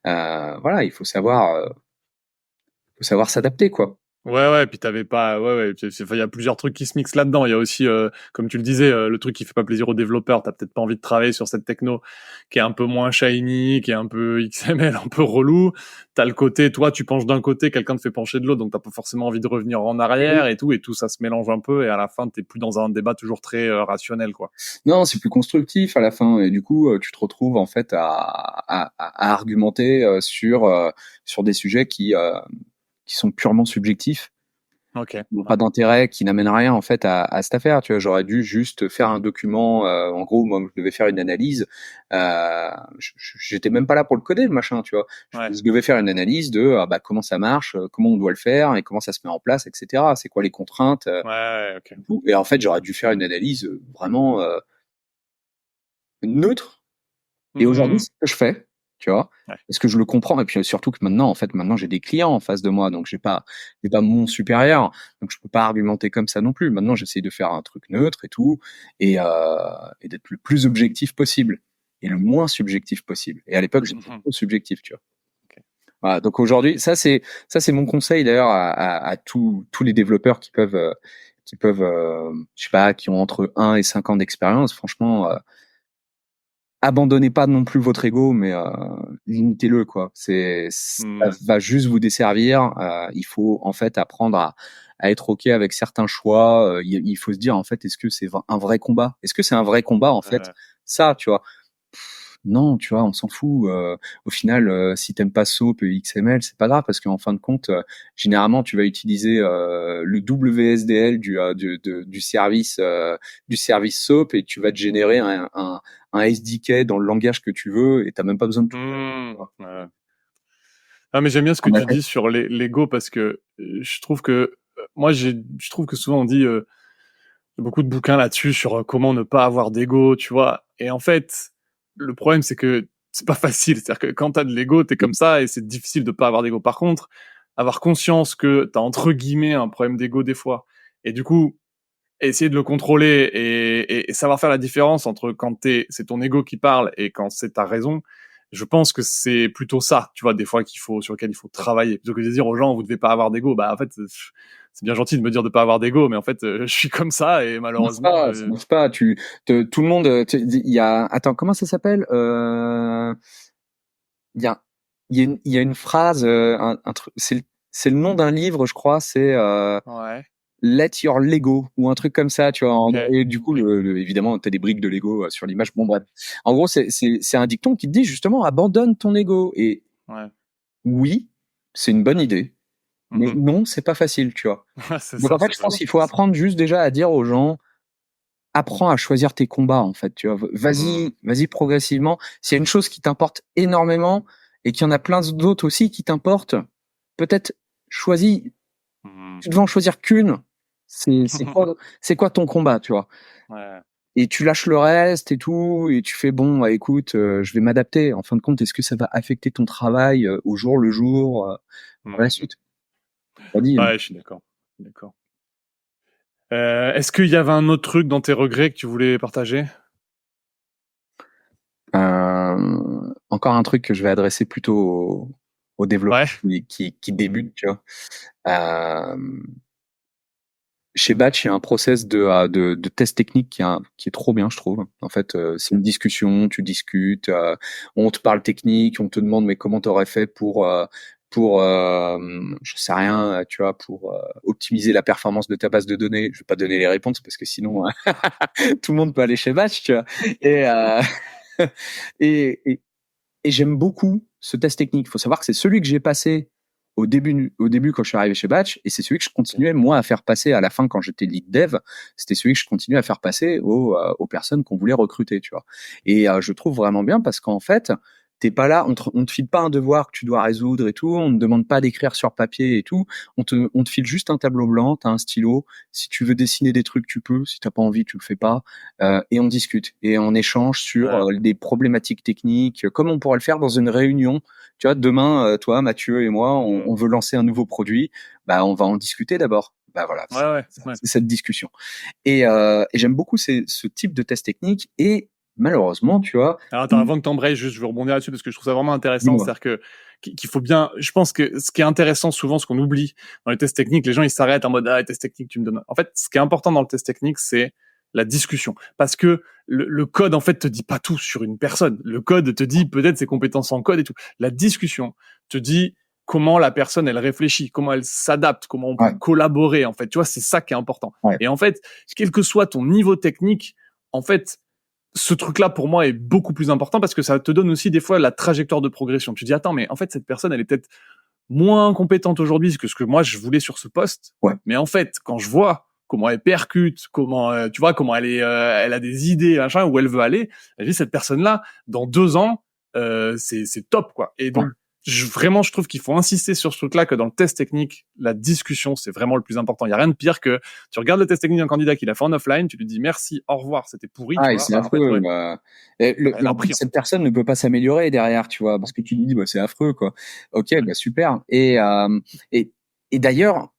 Mm. Voilà, faut savoir s'adapter, quoi. Ouais, ouais, puis t'avais pas, ouais, ouais, enfin, il y a plusieurs trucs qui se mixent là-dedans. Il y a aussi, comme tu le disais, le truc qui fait pas plaisir aux développeurs. T'as peut-être pas envie de travailler sur cette techno qui est un peu moins shiny, qui est un peu XML, un peu relou. T'as le côté, toi, tu penches d'un côté, quelqu'un te fait pencher de l'autre, donc t'as pas forcément envie de revenir en arrière et tout ça se mélange un peu, et à la fin, t'es plus dans un débat toujours très rationnel, quoi. Non, c'est plus constructif à la fin, et du coup, tu te retrouves en fait à argumenter sur des sujets qui sont purement subjectifs, Ok. qui n'ont Ouais. pas d'intérêt, qui n'amènent rien en fait à cette affaire. Tu vois, j'aurais dû juste faire un document. En gros, moi, je devais faire une analyse. J'étais même pas là pour le coder, le machin. Tu vois, Ouais. je devais faire une analyse de bah, comment ça marche, comment on doit le faire et comment ça se met en place, etc. C'est quoi les contraintes, Ouais, ouais, ok. et tout. Et en fait, j'aurais dû faire une analyse vraiment neutre. Et aujourd'hui, Mm. c'est ce que je fais, tu vois, Ouais. parce que je le comprends. Et puis surtout que maintenant, en fait, maintenant j'ai des clients en face de moi, donc j'ai pas mon supérieur, donc je peux pas argumenter comme ça non plus. Maintenant, j'essaie de faire un truc neutre et tout, et d'être le plus objectif possible et le moins subjectif possible. Et à l'époque, j'étais Mhm. trop subjectif, tu vois. Ok. Voilà, donc aujourd'hui, ça c'est mon conseil d'ailleurs à tous les développeurs qui peuvent, je sais pas, qui ont entre 1 et 5 ans d'expérience. Franchement, abandonnez pas non plus votre ego, mais limitez-le, quoi. Ça Mm. va juste vous desservir. Il faut en fait apprendre à être ok avec certains choix. Il faut se dire en fait, est-ce que c'est un vrai combat? Est-ce que c'est un vrai combat en fait? Ça, tu vois. Non, tu vois, on s'en fout. Au final, si t'aimes pas SOAP et XML, c'est pas grave parce qu'en fin de compte, généralement, tu vas utiliser le WSDL du service SOAP et tu vas te générer un SDK dans le langage que tu veux et t'as même pas besoin de tout faire. Ouais. Ah, mais j'aime bien ce que On tu appelle. dis sur l'ego parce que je trouve que je trouve que souvent on dit beaucoup de bouquins là-dessus sur comment ne pas avoir d'ego, tu vois. Et en fait, le problème c'est que c'est pas facile. C'est-à-dire que quand t'as de l'ego, t'es comme ça et c'est difficile de pas avoir d'ego. Par contre, avoir conscience que t'as entre guillemets un problème d'ego des fois et du coup essayer de le contrôler et savoir faire la différence entre quand c'est ton ego qui parle et quand c'est ta raison, je pense que c'est plutôt ça, tu vois, des fois sur lequel il faut travailler. Plutôt que de dire aux gens, vous devez pas avoir d'ego. Bah, en fait, c'est bien gentil de me dire de pas avoir d'ego, mais en fait, je suis comme ça et malheureusement, Ça marche pas. Tout le monde, il y a, attends, comment ça s'appelle? Il y a, il y a une phrase, un truc, c'est le nom d'un livre, je crois, c'est ouais, Let Your Lego ou un truc comme ça, tu vois. ok, Et du coup, évidemment, t'as des briques de Lego sur l'image. Bon, bref. En gros, c'est un dicton qui te dit justement abandonne ton ego. Et ouais, oui, c'est une bonne idée, mais mhm. non, c'est pas facile, tu vois. C'est Donc en ça, fait, c'est je ça. pense qu'il faut apprendre juste déjà à dire aux gens, apprends à choisir tes combats, en fait, tu vois. Mhm. Vas-y progressivement. S'il y a une chose qui t'importe énormément et qu'il y en a plein d'autres aussi qui t'importent, peut-être choisis, Mhm. tu devais en choisir qu'une. C'est quoi ton combat, tu vois. Ouais. Et tu lâches le reste et tout, et tu fais bon, bah, écoute, je vais m'adapter. En fin de compte, est-ce que ça va affecter ton travail au jour le jour, par la Mhm. suite? Vas-y. Ouais, je suis d'accord. D'accord. Est-ce qu'il y avait un autre truc dans tes regrets que tu voulais partager? Encore un truc que je vais adresser plutôt aux développeurs Ouais. qui débutent, tu vois. Euh, Chez Batch, il y a un process de test technique qui est trop bien, je trouve. En fait, c'est une discussion, tu discutes, on te parle technique, on te demande mais comment t'aurais fait pour je sais rien, tu vois, pour optimiser la performance de ta base de données. Je vais pas donner les réponses parce que sinon tout le monde peut aller chez Batch, tu vois. Et et, et j'aime beaucoup ce test technique. Il faut savoir que c'est celui que j'ai passé au début quand je suis arrivé chez Batch, et c'est celui que je continuais moi à faire passer à la fin quand j'étais lead dev. C'était celui que je continuais à faire passer aux personnes qu'on voulait recruter, tu vois. Et je trouve vraiment bien parce qu'en fait, t'es pas là, on te file pas un devoir que tu dois résoudre et tout, on ne demande pas d'écrire sur papier et tout, on te file juste un tableau blanc, t'as un stylo, si tu veux dessiner des trucs tu peux, si t'as pas envie tu le fais pas, et on discute et on échange sur Ouais. des problématiques techniques, comme on pourrait le faire dans une réunion. Tu vois, demain, toi, Mathieu et moi, on veut lancer un nouveau produit, bah on va en discuter d'abord. Bah voilà, Ouais, ouais, ouais. c'est cette discussion. Et j'aime beaucoup ce type de test technique. Et malheureusement, tu vois, Alors attends, avant que t'embrayes, juste, je veux rebondir là-dessus parce que je trouve ça vraiment intéressant. dis-moi. C'est-à-dire qu'il faut bien. Je pense que ce qui est intéressant souvent, ce qu'on oublie dans les tests techniques, les gens ils s'arrêtent en mode ah les tests techniques, tu me donnes. En fait, ce qui est important dans le test technique, c'est la discussion, parce que le code en fait te dit pas tout sur une personne. Le code te dit peut-être ses compétences en code et tout. La discussion te dit comment la personne elle réfléchit, comment elle s'adapte, comment on peut Ouais, collaborer. En fait, tu vois, c'est ça qui est important. ouais, Et en fait, quel que soit ton niveau technique, en fait ce truc-là, pour moi, est beaucoup plus important parce que ça te donne aussi des fois la trajectoire de progression. Tu dis, attends, mais en fait, cette personne, elle est peut-être moins compétente aujourd'hui que ce que moi, je voulais sur ce poste. ouais. Mais en fait, quand je vois comment elle percute, comment, tu vois, comment elle a des idées, machin, où elle veut aller, je dis, cette personne-là, dans 2 ans, c'est top, quoi. Et Ouais. donc, vraiment, je trouve qu'il faut insister sur ce truc-là, que dans le test technique, la discussion, c'est vraiment le plus important. Il y a rien de pire que tu regardes le test technique d'un candidat qu'il a fait en offline, tu lui dis merci, au revoir, c'était pourri, tu Ah, et vois. c'est Bah, en fait, affreux. ouais, Et elle a appris, en cette fait. personne ne peut pas s'améliorer derrière, tu vois, parce que tu dis, bah, c'est affreux, quoi. Ok, Ouais. bah, super. Et, et d'ailleurs,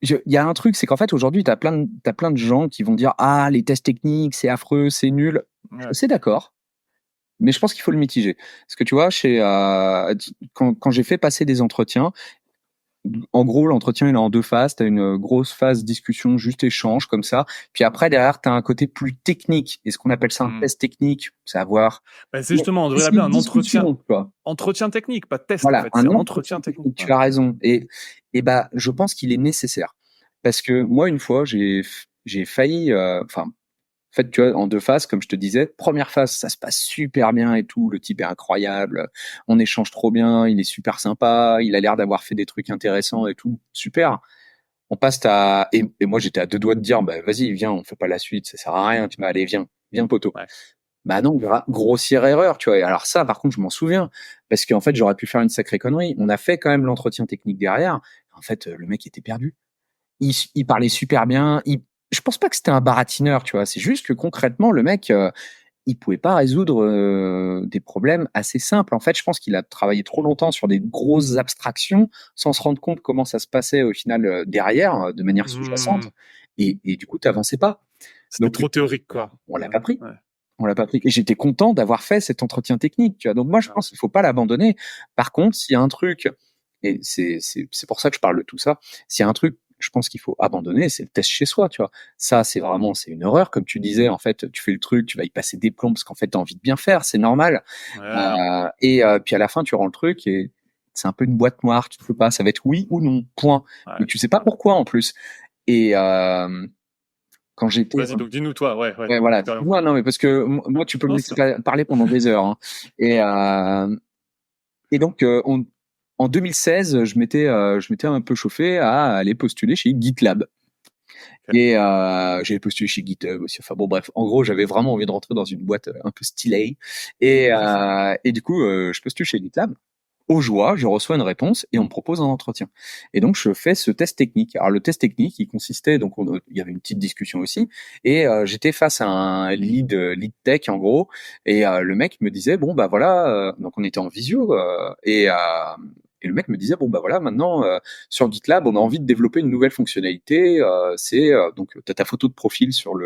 il y a un truc, c'est qu'en fait, aujourd'hui, t'as plein de gens qui vont dire, ah, les tests techniques, c'est affreux, c'est nul. Je Ouais. suis d'accord. Mais je pense qu'il faut le mitiger. Parce que tu vois, quand j'ai fait passer des entretiens, en gros, l'entretien il est en deux phases. Tu as une grosse phase discussion, juste échange comme ça. Puis après, derrière, tu as un côté plus technique. Et ce qu'on appelle ça un Hmm. test technique, c'est avoir. Bah, c'est justement, on devrait C'est l'appeler une un entretien, discussion, tu vois. entretien technique, pas de test, en Voilà, fait. C'est un un entretien entretien technique. technique. Ouais. Tu as raison. Et bah, je pense qu'il est nécessaire. Parce que moi, une fois, j'ai failli, enfin, fait, tu vois, en 2 phases, comme je te disais, première phase, ça se passe super bien et tout, le type est incroyable, on échange trop bien, il est super sympa, il a l'air d'avoir fait des trucs intéressants et tout, super. On passe à et moi j'étais à 2 doigts de dire bah vas-y viens, on fait pas la suite, ça sert à rien, tu m'as allez viens poteau. Ouais. Bah non, grossière erreur, tu vois. Et alors ça, par contre, je m'en souviens parce qu'en fait, j'aurais pu faire une sacrée connerie. On a fait quand même l'entretien technique derrière. En fait, le mec était perdu. Il parlait super bien. Je pense pas que c'était un baratineur, tu vois. C'est juste que concrètement, le mec, il pouvait pas résoudre des problèmes assez simples. En fait, je pense qu'il a travaillé trop longtemps sur des grosses abstractions sans se rendre compte comment ça se passait au final derrière, de manière sous-jacente. Et du coup, t'avançais pas. C'était Donc, trop théorique, quoi. on l'a pas pris. Ouais. On l'a pas pris. Et j'étais content d'avoir fait cet entretien technique, tu vois. Donc moi, je pense qu'il faut pas l'abandonner. Par contre, s'il y a un truc, et c'est pour ça que je parle de tout ça, s'il y a un truc, je pense qu'il faut abandonner, c'est le test chez soi, tu vois. Ça, c'est vraiment, c'est une horreur. Comme tu disais, en fait, tu fais le truc, tu vas y passer des plombs parce qu'en fait, t'as envie de bien faire, c'est normal. Ouais. Puis à la fin, tu rends le truc et c'est un peu une boîte noire, tu ne sais pas, ça va être oui ou non, point. Ouais. Mais tu sais pas pourquoi en plus. Et quand j'étais Vas-y, donc dis-nous toi, ouais. ouais, voilà. Moi, non, mais parce que moi, tu peux me laisser parler pendant des heures. Hein. Et donc, en 2016, je m'étais un peu chauffé à aller postuler chez GitLab. Okay. Et j'avais postulé chez GitHub aussi. Enfin bon, bref, en gros, j'avais vraiment envie de rentrer dans une boîte un peu stylée. Et du coup, je postule chez GitLab. Aux joies, je reçois une réponse et on me propose un entretien. Et donc je fais ce test technique. Alors le test technique, il consistait donc il y avait une petite discussion aussi et j'étais face à un lead tech en gros et le mec me disait bon bah voilà donc on était en visio et le mec me disait bon bah voilà maintenant sur GitLab on a envie de développer une nouvelle fonctionnalité c'est donc t'as ta photo de profil sur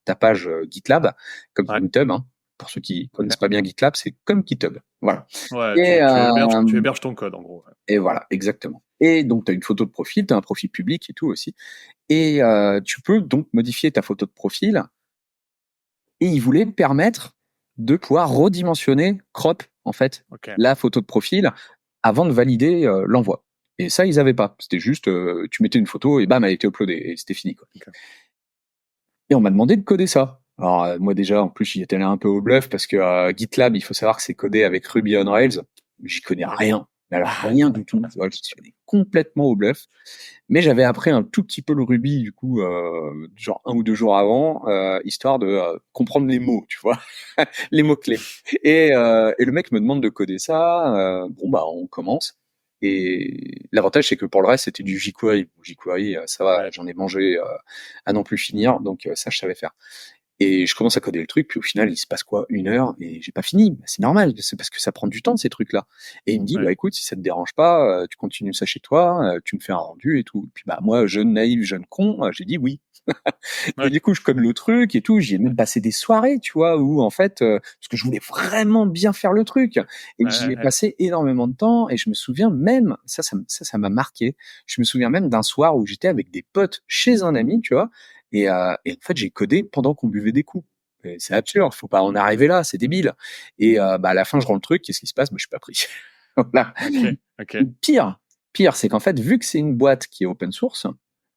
ta page GitLab comme sur GitHub hein. Pour ceux qui connaissent pas bien GitLab, c'est comme GitHub. Voilà. Ouais, Et, tu héberges ton code, en gros. et voilà, exactement. Et donc, tu as une photo de profil, tu as un profil public et tout aussi. Et tu peux donc modifier ta photo de profil. Et il voulait me permettre de pouvoir redimensionner, crop, en fait, la photo de profil avant de valider l'envoi. Et ça, ils avaient pas. C'était juste, tu mettais une photo et bam, elle était uploadée. Et c'était fini, quoi. Okay. Et on m'a demandé de coder ça. Alors moi déjà, en plus, j'y étais allé un peu au bluff parce que GitLab, il faut savoir que c'est codé avec Ruby on Rails. J'y connais rien, mais alors rien du tout. Je suis allé complètement au bluff. Mais j'avais appris un tout petit peu le Ruby du coup, genre 1 ou 2 jours avant, histoire de comprendre les mots, tu vois, les mots clés. Et le mec me demande de coder ça. Bon bah on commence. Et l'avantage, c'est que pour le reste, c'était du jQuery. jQuery, ça va, j'en ai mangé à non plus finir, donc ça, je savais faire. Et je commence à coder le truc, puis au final, il se passe quoi 1 heure, et j'ai pas fini. C'est normal, c'est parce que ça prend du temps, ces trucs-là. Et il me dit, bah écoute, si ça te dérange pas, tu continues ça chez toi, tu me fais un rendu et tout. Puis bah moi, jeune naïf, jeune con, j'ai dit oui. Et du coup, je code le truc et tout. J'y ai même passé des soirées, tu vois, où en fait, parce que je voulais vraiment bien faire le truc. Et j'y ai passé énormément de temps. Et je me souviens même, ça m'a marqué. Je me souviens même d'un soir où j'étais avec des potes chez un ami, tu vois. Et en fait, j'ai codé pendant qu'on buvait des coups. Et c'est absurde, faut pas en arriver là, c'est débile. Et bah à la fin, je rends le truc. Qu'est-ce qui se passe? Bah, je suis pas pris. Voilà. Okay. Pire, c'est qu'en fait, vu que c'est une boîte qui est open source.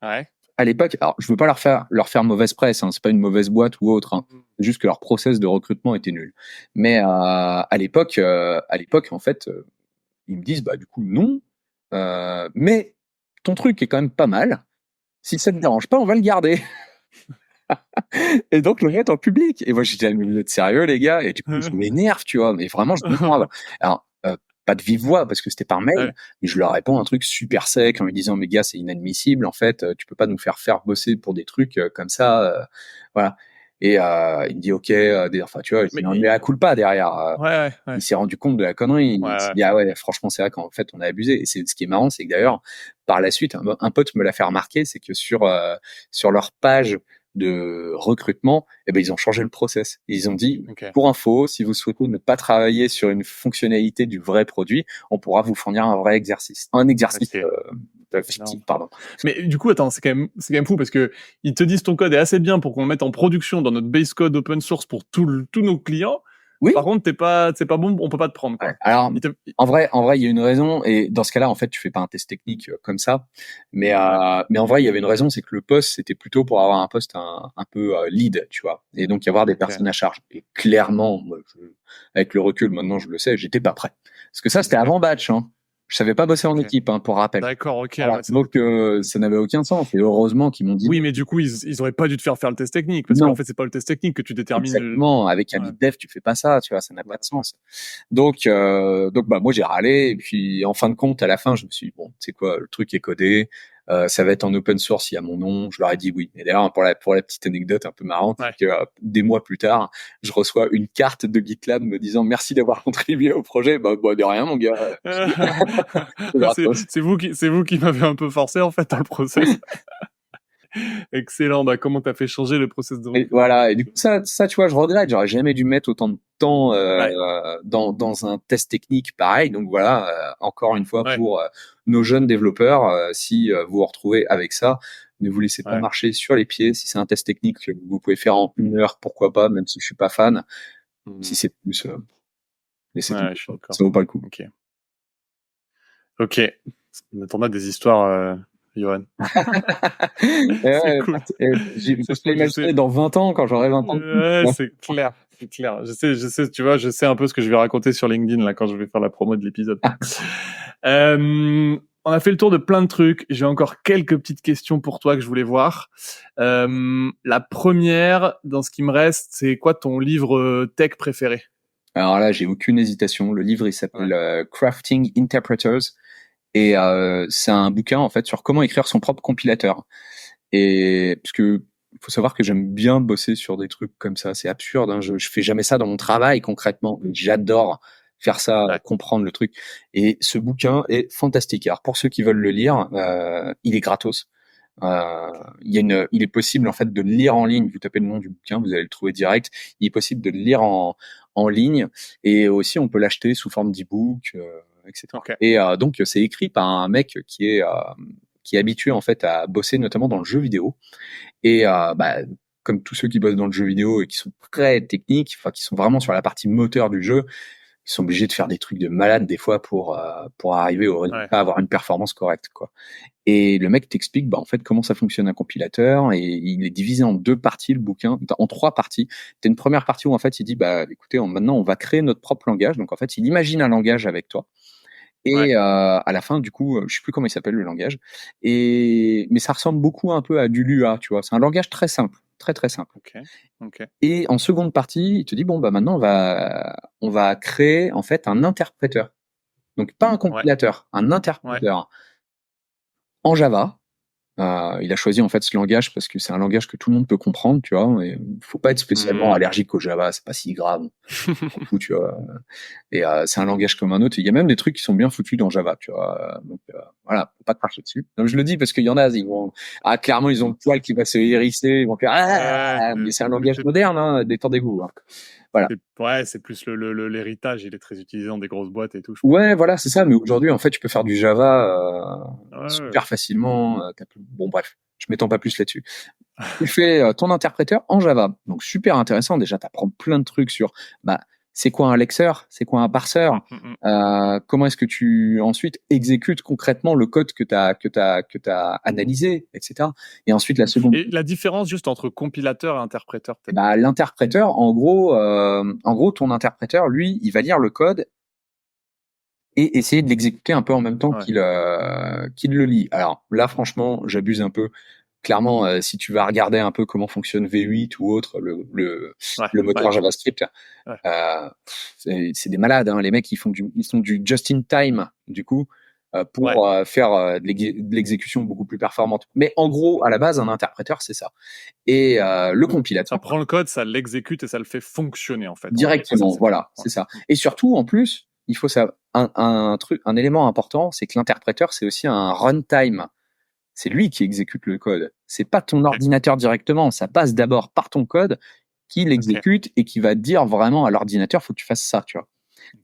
Ouais. À l'époque, alors je veux pas leur faire mauvaise presse, hein, c'est pas une mauvaise boîte ou autre, hein, c'est juste que leur process de recrutement était nul. Mais à l'époque, en fait, ils me disent bah du coup non, mais ton truc est quand même pas mal. Si ça te dérange pas, on va le garder. Et donc le mettre en public. Et moi j'étais vous êtes sérieux les gars? Et du coup je m'énerve, tu vois, mais vraiment je m'énerve. Alors pas de vive voix parce que c'était par mail, mais je leur réponds un truc super sec en lui disant mais gars c'est inadmissible en fait, tu peux pas nous faire bosser pour des trucs comme ça, voilà. Et il me dit ok, enfin tu vois, mais à culpa derrière. Il s'est rendu compte de la connerie. Il s'est dit ah ouais franchement c'est vrai qu'en fait on a abusé. Et c'est ce qui est marrant, c'est que d'ailleurs par la suite un pote me l'a fait remarquer, c'est que sur leur page de recrutement, eh ben ils ont changé le process. Ils ont dit pour info, si vous souhaitez ne pas travailler sur une fonctionnalité du vrai produit, on pourra vous fournir un vrai exercice, fictif, pardon. Mais du coup, attends, c'est quand même fou parce que ils te disent ton code est assez bien pour qu'on le mette en production dans notre base code open source pour tous nos clients. Oui. Par contre, c'est pas bon, on peut pas te prendre, quoi. Ouais. Alors, en vrai, il y a une raison, et dans ce cas-là, en fait, tu fais pas un test technique comme ça, mais en vrai, il y avait une raison, c'est que le poste, c'était plutôt pour avoir un poste un peu lead, tu vois, et donc y avoir des personnes à charge. Et clairement, moi, avec le recul, maintenant, je le sais, j'étais pas prêt, parce que ça, c'était avant batch, hein. Je savais pas bosser en équipe, hein, pour rappel. D'accord, ok. Voilà. Ouais, Donc, ça n'avait aucun sens, et heureusement qu'ils m'ont dit. Oui, mais du coup, ils auraient pas dû te faire le test technique, parce Non. qu'en fait, c'est pas le test technique que tu détermines. Exactement. Avec un lead dev, tu fais pas ça, tu vois, ça n'a pas de sens. Donc, bah, moi, j'ai râlé, et puis, en fin de compte, à la fin, je me suis dit, bon, c'est quoi, le truc est codé, ça va être en open source, il y a mon nom, je leur ai dit oui. Et d'ailleurs, pour la petite anecdote un peu marrante, c'est que des mois plus tard, je reçois une carte de GitLab me disant merci d'avoir contribué au projet. Bah, de rien, mon gars. C'est vous qui m'avez un peu forcé, en fait, dans le process. Excellent. Bah, comment t'as fait changer le process de recrutement? Voilà. Et du coup, ça, tu vois, je regrette. J'aurais jamais dû mettre autant de temps dans un test technique pareil. Donc voilà, encore une fois, pour nos jeunes développeurs, si vous vous retrouvez avec ça, ne vous laissez pas marcher sur les pieds. Si c'est un test technique que vous pouvez faire en 1 heure, pourquoi pas, même si je suis pas fan. Si c'est plus, laissez tomber. Ça vaut pas le coup. Ok. On attendait des histoires, Johan. C'est cool. Je l'imaginer dans 20 ans, quand j'aurai 20 ans. Ouais, c'est clair. C'est clair. Je sais, tu vois, je sais un peu ce que je vais raconter sur LinkedIn, là, quand je vais faire la promo de l'épisode. On a fait le tour de plein de trucs. J'ai encore quelques petites questions pour toi que je voulais voir. La première, dans ce qui me reste, c'est quoi ton livre tech préféré? Alors là, j'ai aucune hésitation. Le livre, il s'appelle Crafting Interpreters. Et c'est un bouquin, en fait, sur comment écrire son propre compilateur. Et parce que faut savoir que j'aime bien bosser sur des trucs comme ça. C'est absurde, hein. Je fais jamais ça dans mon travail concrètement. J'adore faire ça, comprendre le truc. Et ce bouquin est fantastique. Alors pour ceux qui veulent le lire, il est gratos. Il est possible en fait de le lire en ligne. Vous tapez le nom du bouquin, vous allez le trouver direct. Il est possible de le lire en ligne, et aussi on peut l'acheter sous forme d'e-book, etc. Et donc c'est écrit par un mec qui est habitué en fait à bosser notamment dans le jeu vidéo, et bah, comme tous ceux qui bossent dans le jeu vidéo et qui sont très techniques, enfin qui sont vraiment sur la partie moteur du jeu, ils sont obligés de faire des trucs de malade des fois pour arriver au résultat, avoir une performance correcte, quoi. Et le mec t'explique bah en fait comment ça fonctionne un compilateur, et il est divisé en 2 parties, le bouquin, en 3 parties. T'as une première partie où en fait il dit bah écoutez, maintenant on va créer notre propre langage. Donc en fait il imagine un langage avec toi. Et à la fin, du coup, je sais plus comment il s'appelle le langage, mais ça ressemble beaucoup un peu à du Lua, tu vois. C'est un langage très simple, très très simple. Et en seconde partie, il te dit bon bah maintenant on va créer en fait un interpréteur. Donc pas un compilateur, un interpréteur en Java. Il a choisi en fait ce langage parce que c'est un langage que tout le monde peut comprendre, tu vois. Et faut pas être spécialement allergique au Java, c'est pas si grave. Tu vois. Et c'est un langage comme un autre. Il y a même des trucs qui sont bien foutus dans Java, tu vois. Donc voilà, faut pas cracher dessus. Donc je le dis parce qu'il y en a, ils vont clairement ils ont le poil qui va se hérisser, ils vont faire mais c'est un langage moderne, hein, détendez-vous. Hein. Voilà. C'est plus l'héritage, il est très utilisé dans des grosses boîtes et tout. Ouais, voilà, c'est ça. Mais aujourd'hui, en fait, tu peux faire du Java super facilement. Bon, bref, je m'étends pas plus là-dessus. Tu fais ton interpréteur en Java. Donc, super intéressant. Déjà, tu apprends plein de trucs sur c'est quoi un lexeur, c'est quoi un parseur, comment est-ce que tu ensuite exécutes concrètement le code que t'as analysé, etc. Et ensuite, la seconde. Et la différence juste entre compilateur et interpréteur, peut-être. L'interpréteur, en gros, ton interpréteur, lui, il va lire le code et essayer de l'exécuter un peu en même temps qu'il le lit. Alors là, franchement, j'abuse un peu. Clairement, si tu vas regarder un peu comment fonctionne V8 ou autre, le moteur JavaScript, c'est des malades, hein. Les mecs, ils font du just-in-time, du coup, pour faire de l'exécution beaucoup plus performante. Mais en gros, à la base, un interpréteur, c'est ça. Et le compilateur. Ça prend le code, ça l'exécute et ça le fait fonctionner, en fait. Directement, voilà, c'est ça. Et surtout, en plus, il faut savoir un élément important, c'est que l'interpréteur, c'est aussi un runtime. C'est lui qui exécute le code. C'est pas ton ordinateur directement. Ça passe d'abord par ton code qui l'exécute et qui va dire vraiment à l'ordinateur, faut que tu fasses ça, tu vois.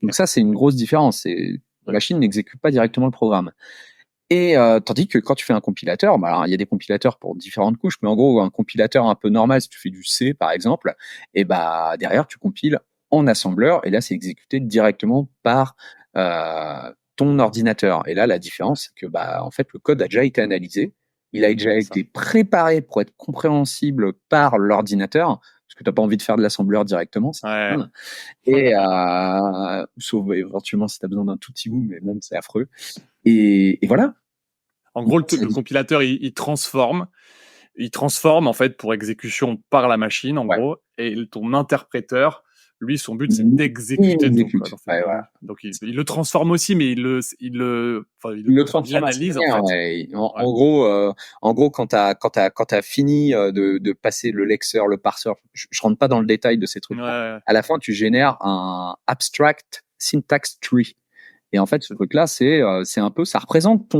Donc ça, c'est une grosse différence. La machine n'exécute pas directement le programme. Et tandis que quand tu fais un compilateur, alors il y a des compilateurs pour différentes couches, mais en gros, un compilateur un peu normal, si tu fais du C par exemple, et derrière tu compiles en assembleur, et là, c'est exécuté directement par ton ordinateur. Et là, la différence, c'est que en fait, le code a déjà été analysé, il a déjà été préparé pour être compréhensible par l'ordinateur, parce que tu n'as pas envie de faire de l'assembleur directement. Et sauf éventuellement si tu as besoin d'un tout petit bout, mais même c'est affreux. Et voilà. En gros, le compilateur, il transforme en fait pour exécution par la machine, en gros, et ton interpréteur, lui, son but, c'est d'exécuter ton code. Voilà. Donc, il le transforme aussi, mais il le transforme, analyse, en fait. En gros, quand t'as fini de passer le lexeur, le parseur, je rentre pas dans le détail de ces trucs. À la fin, tu génères un abstract syntax tree. Et en fait, ce truc-là, c'est un peu, ça représente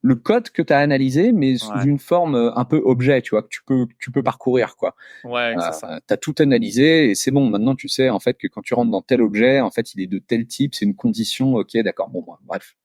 le code que tu as analysé, mais sous une forme un peu objet, tu vois, que tu peux parcourir, quoi. C'est ça. T'as tout analysé et c'est bon. Maintenant, tu sais, en fait, que quand tu rentres dans tel objet, en fait, il est de tel type, c'est une condition, ok, d'accord, bon, bref.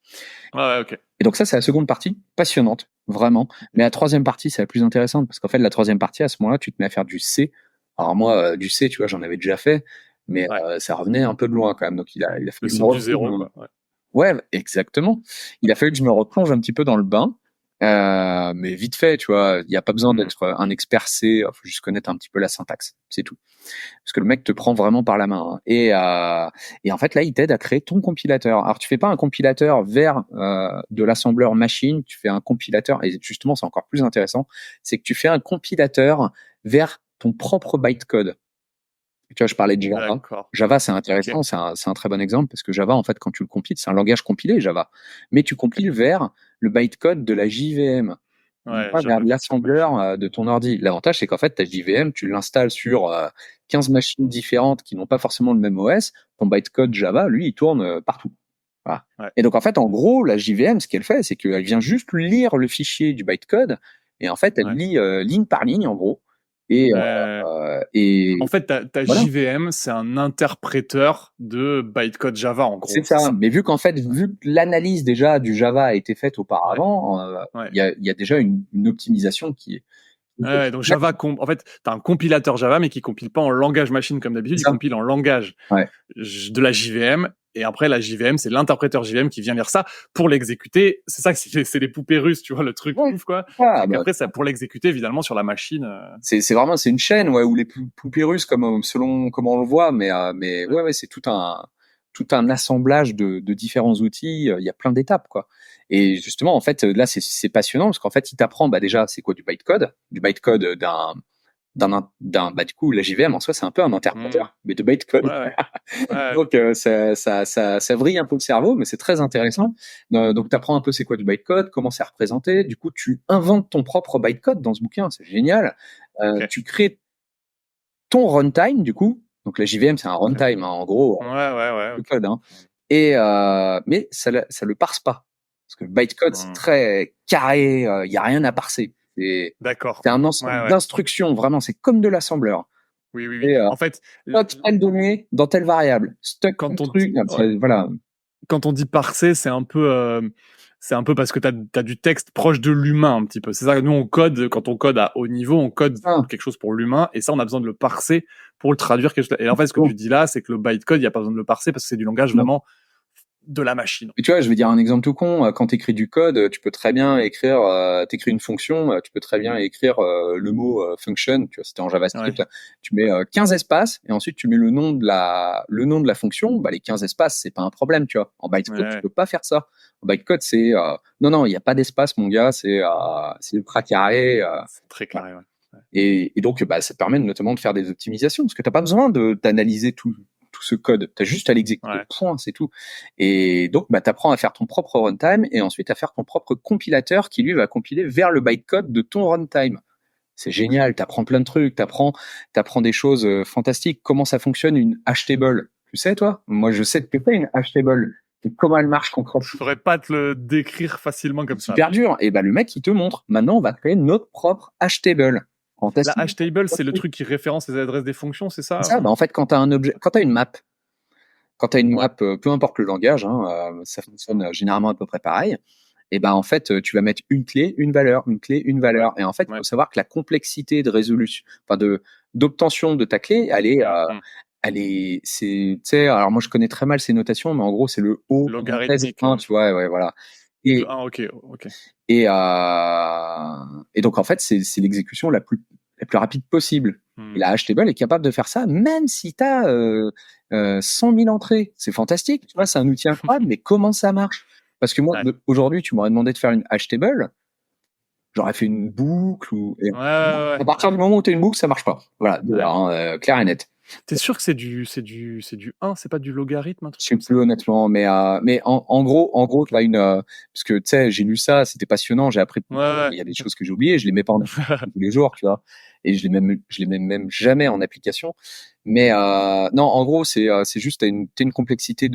Ok. Et donc ça, c'est la seconde partie, passionnante, vraiment. Mais la troisième partie, c'est la plus intéressante, parce qu'en fait, la troisième partie, à ce moment-là, tu te mets à faire du C. Alors moi, du C, tu vois, j'en avais déjà fait, mais ça revenait un peu de loin, quand même. Donc il a fallu le C du zéro, quoi. Ouais, exactement. Il a fallu que je me replonge un petit peu dans le bain, mais vite fait, tu vois. Il n'y a pas besoin d'être un expert C. Il faut juste connaître un petit peu la syntaxe, c'est tout. Parce que le mec te prend vraiment par la main. Hein. Et en fait, là, il t'aide à créer ton compilateur. Alors, tu fais pas un compilateur vers de l'assembleur machine. Tu fais un compilateur, et justement, c'est encore plus intéressant. C'est que tu fais un compilateur vers ton propre bytecode. Tu vois, je parlais de Java. Java, c'est intéressant, okay. C'est un très bon exemple parce que Java, en fait, quand tu le compiles, c'est un langage compilé, Java. Mais tu compiles vers le bytecode de la JVM, pas vers l'assembleur de ton ordi. L'avantage, c'est qu'en fait, ta JVM, tu l'installes sur 15 machines différentes qui n'ont pas forcément le même OS. Ton bytecode Java, lui, il tourne partout. Voilà. Et donc, en fait, en gros, la JVM, ce qu'elle fait, c'est qu'elle vient juste lire le fichier du bytecode et en fait, elle lit ligne par ligne, en gros. Et en fait, ta JVM, c'est un interpréteur de bytecode Java, en gros. C'est ça. Mais vu que l'analyse déjà du Java a été faite auparavant, il y a déjà une optimisation qui est. Donc Java, en fait, tu as un compilateur Java, mais qui compile pas en langage machine comme d'habitude, il compile en langage de la JVM. Et après, la JVM, c'est l'interpréteur JVM qui vient lire ça pour l'exécuter. C'est ça que c'est les poupées russes, tu vois, le truc ouf, quoi. Après, ça pour l'exécuter, évidemment, sur la machine. C'est vraiment, c'est une chaîne, où les poupées russes, selon comment on le voit, mais c'est tout un assemblage de différents outils. Il y a plein d'étapes, quoi. Et justement, en fait, là, c'est passionnant parce qu'en fait, il t'apprend, déjà, c'est quoi du bytecode du coup, la JVM en soi, c'est un peu un interpréteur, mais de bytecode. Donc, ça vrille un peu le cerveau, mais c'est très intéressant. Donc, tu apprends un peu c'est quoi du bytecode, comment c'est représenté. Du coup, tu inventes ton propre bytecode dans ce bouquin, c'est génial. Tu crées ton runtime, du coup. Donc, la JVM, c'est un runtime, en gros. Le code, hein. Mais ça le parse pas. Parce que le bytecode, c'est très carré, il y a rien à parser. D'accord. C'est un ensemble d'instructions, vraiment, c'est comme de l'assembleur. Oui. En fait, stock telle donnée dans telle variable. Stock tel truc, voilà. Quand on dit parser, c'est un peu parce que t'as du texte proche de l'humain un petit peu. C'est ça que nous quand on code à haut niveau, on code quelque chose pour l'humain, et ça on a besoin de le parser pour le traduire quelque chose. Et en fait, ce que tu dis là, c'est que le bytecode, il y a pas besoin de le parser parce que c'est du langage vraiment de la machine. Et tu vois, je vais dire un exemple tout con. Quand tu écris du code, tu peux très bien écrire, t'écris une fonction, tu peux très bien écrire le mot function. Tu vois, c'était en JavaScript. Tu mets 15 espaces et ensuite tu mets le nom de la fonction. Les 15 espaces, c'est pas un problème, tu vois. En bytecode, tu peux pas faire ça. En bytecode, c'est non, il y a pas d'espace, mon gars. C'est ultra carré. C'est très carré. Et donc, ça te permet notamment de faire des optimisations parce que t'as pas besoin d'analyser tout ce code, t'as juste à l'exécuter, point, c'est tout. Et donc, t'apprends à faire ton propre runtime et ensuite à faire ton propre compilateur qui, lui, va compiler vers le bytecode de ton runtime. C'est génial, t'apprends plein de trucs, t'apprends des choses fantastiques. Comment ça fonctionne une hashtable? Tu sais, toi? Moi, je sais que tu fais une hashtable. Et comment elle marche concrètement? Je pourrais pas te le décrire facilement comme ça. Super dur. Et le mec, il te montre. Maintenant, on va créer notre propre hashtable. La hashtable, c'est le truc qui référence les adresses des fonctions, c'est ça? C'est ça. En fait, quand tu as un objet, quand tu as une map, peu importe le langage, ça fonctionne généralement à peu près pareil. Et en fait, tu vas mettre une clé, une valeur, une clé, une valeur. Et en fait, il faut savoir que la complexité de résolution, d'obtention de ta clé, tu sais, alors moi je connais très mal ces notations, mais en gros c'est le O Logarithmique. 1, tu vois, ouais, voilà. De Et 1, ok. et et donc en fait c'est l'exécution la plus rapide possible. Et la hashtable est capable de faire ça, même si tu as 100 000 entrées. C'est fantastique, tu vois, c'est un outil incroyable, mais comment ça marche? Parce que moi, aujourd'hui, tu m'aurais demandé de faire une hashtable, j'aurais fait une boucle à partir du moment où tu as une boucle, ça marche pas. Voilà, clair et net. T'es sûr que c'est du 1, c'est pas du logarithme, un truc Je sais plus honnêtement, mais en gros, tu as parce que tu sais, j'ai lu ça, c'était passionnant, j'ai appris. Il y a des choses que j'ai oubliées, je les mets pas en application tous les jours, tu vois, et je les mets même jamais en application. Mais non, en gros, c'est juste t'as une complexité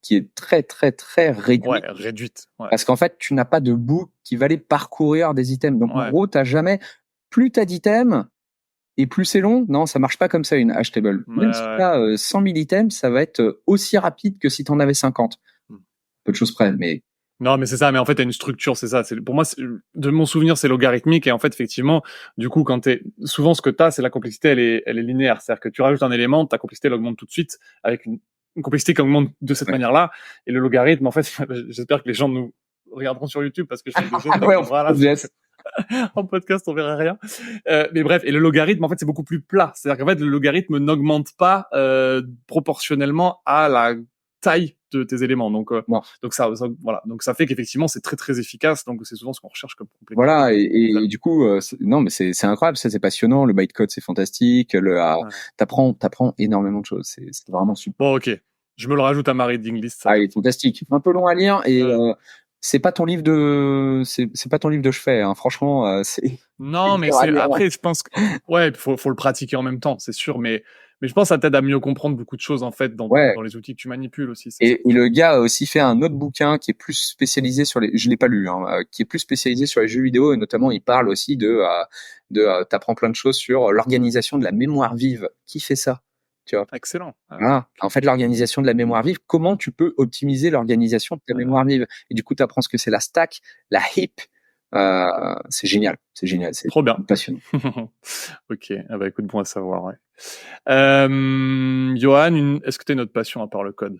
qui est très très très réduite. Ouais, réduite. Ouais. Parce qu'en fait, tu n'as pas de boucle qui va aller parcourir des items. Donc en gros, t'as jamais plus t'as d'items et plus c'est long. Non, ça marche pas comme ça une hashtable. Même si t'as 100 000 items, ça va être aussi rapide que si t'en avais 50. Peu de choses près, mais non, mais c'est ça. Mais en fait, t'as une structure, c'est ça. Pour moi, de mon souvenir, c'est logarithmique. Et en fait, effectivement, du coup, souvent, ce que t'as, c'est la complexité, elle est linéaire. C'est-à-dire que tu rajoutes un élément, ta complexité, elle augmente tout de suite avec une complexité qui augmente de cette manière-là. Et le logarithme, en fait, j'espère que les gens nous regarderont sur YouTube parce que je fais des gestes avec bras là. En podcast, on verra rien. Mais bref, et le logarithme, en fait, c'est beaucoup plus plat. C'est-à-dire qu'en fait, le logarithme n'augmente pas proportionnellement à la taille de tes éléments. Donc ça, voilà. Donc ça fait qu'effectivement, c'est très très efficace. Donc c'est souvent ce qu'on recherche comme complexité. Voilà. Et du coup, non, mais c'est incroyable. Ça, c'est passionnant. Le bytecode, c'est fantastique. T'apprends énormément de choses. C'est vraiment super. Bon, ok. Je me le rajoute à ma reading list. Il est fantastique. Un peu long à lire et c'est pas ton livre de chevet, hein. Franchement, c'est. Non, mais après, je pense que ouais, faut le pratiquer en même temps, c'est sûr, mais je pense que ça t'aide à mieux comprendre beaucoup de choses en fait dans les outils que tu manipules aussi. Et le gars a aussi fait un autre bouquin qui est plus spécialisé je l'ai pas lu, hein, qui est plus spécialisé sur les jeux vidéo et notamment il parle aussi t'apprends plein de choses sur l'organisation de la mémoire vive. Qui fait ça? Tu vois. Excellent. En fait, l'organisation de la mémoire vive, comment tu peux optimiser l'organisation de ta mémoire vive? Et du coup, tu apprends ce que c'est la stack, la heap. C'est génial, c'est trop bien, passionnant. Ok, écoute, bon à savoir. Ouais. Johan, est-ce que tu as une autre passion à part le code?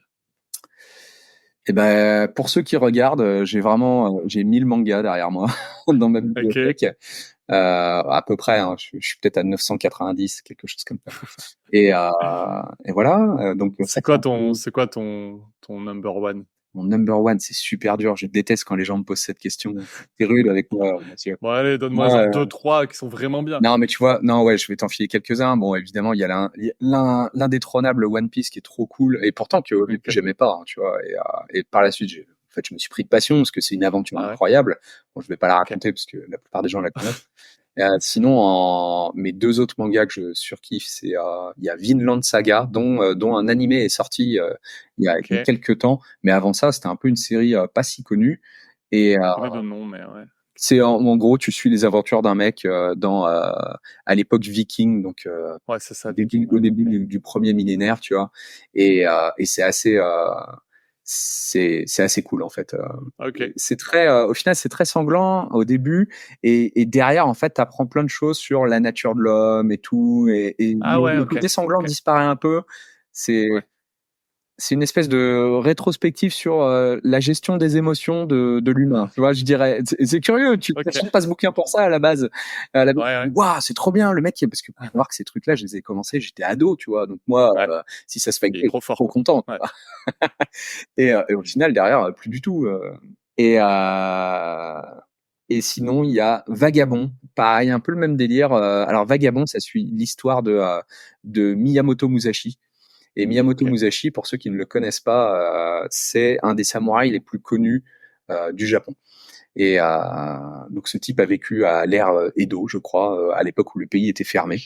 Eh ben, pour ceux qui regardent, j'ai 1000 mangas derrière moi dans ma bibliothèque. À peu près, hein, je suis peut-être à 990, quelque chose comme ça. Et voilà. Donc c'est quoi ton number one? Mon number one, c'est super dur. Je déteste quand les gens me posent cette question. T'es rude avec moi, monsieur. Bon, allez, donne-moi 2-3 qui sont vraiment bien. Non, mais tu vois, je vais t'en filer quelques-uns. Bon, évidemment, il y a l'indétrônable One Piece qui est trop cool. Et pourtant, que j'aimais pas, hein, tu vois. Et par la suite, je me suis pris de passion parce que c'est une aventure incroyable. Bon, je vais pas la raconter parce que la plupart des gens la connaissent. Sinon, mes deux autres mangas que je surkiffe, il y a Vinland Saga, dont un animé est sorti il y a quelques temps, mais avant ça, c'était un peu une série pas si connue. Et c'est en gros, tu suis les aventures d'un mec à l'époque viking, donc c'est ça, au début du premier millénaire, tu vois. Et c'est assez c'est assez cool en fait. C'est très, au final, c'est très sanglant au début et derrière en fait, t'apprends plein de choses sur la nature de l'homme et tout et le côté sanglant disparaît un peu. C'est une espèce de rétrospective sur la gestion des émotions de l'humain. Tu vois, je dirais, c'est curieux. Tu ne pas ce bouquin pour ça à la base. Waouh, c'est trop bien le mec. Parce que pour voir que ces trucs-là, je les ai commencés, j'étais ado, tu vois. Donc moi, si ça se fait, trop content. Et au final, derrière, plus du tout. Et sinon, il y a Vagabond. Pareil, un peu le même délire. Alors Vagabond, ça suit l'histoire de Miyamoto Musashi. Et Miyamoto Musashi, pour ceux qui ne le connaissent pas, c'est un des samouraïs les plus connus du Japon. Et donc ce type a vécu à l'ère Edo, je crois, à l'époque où le pays était fermé.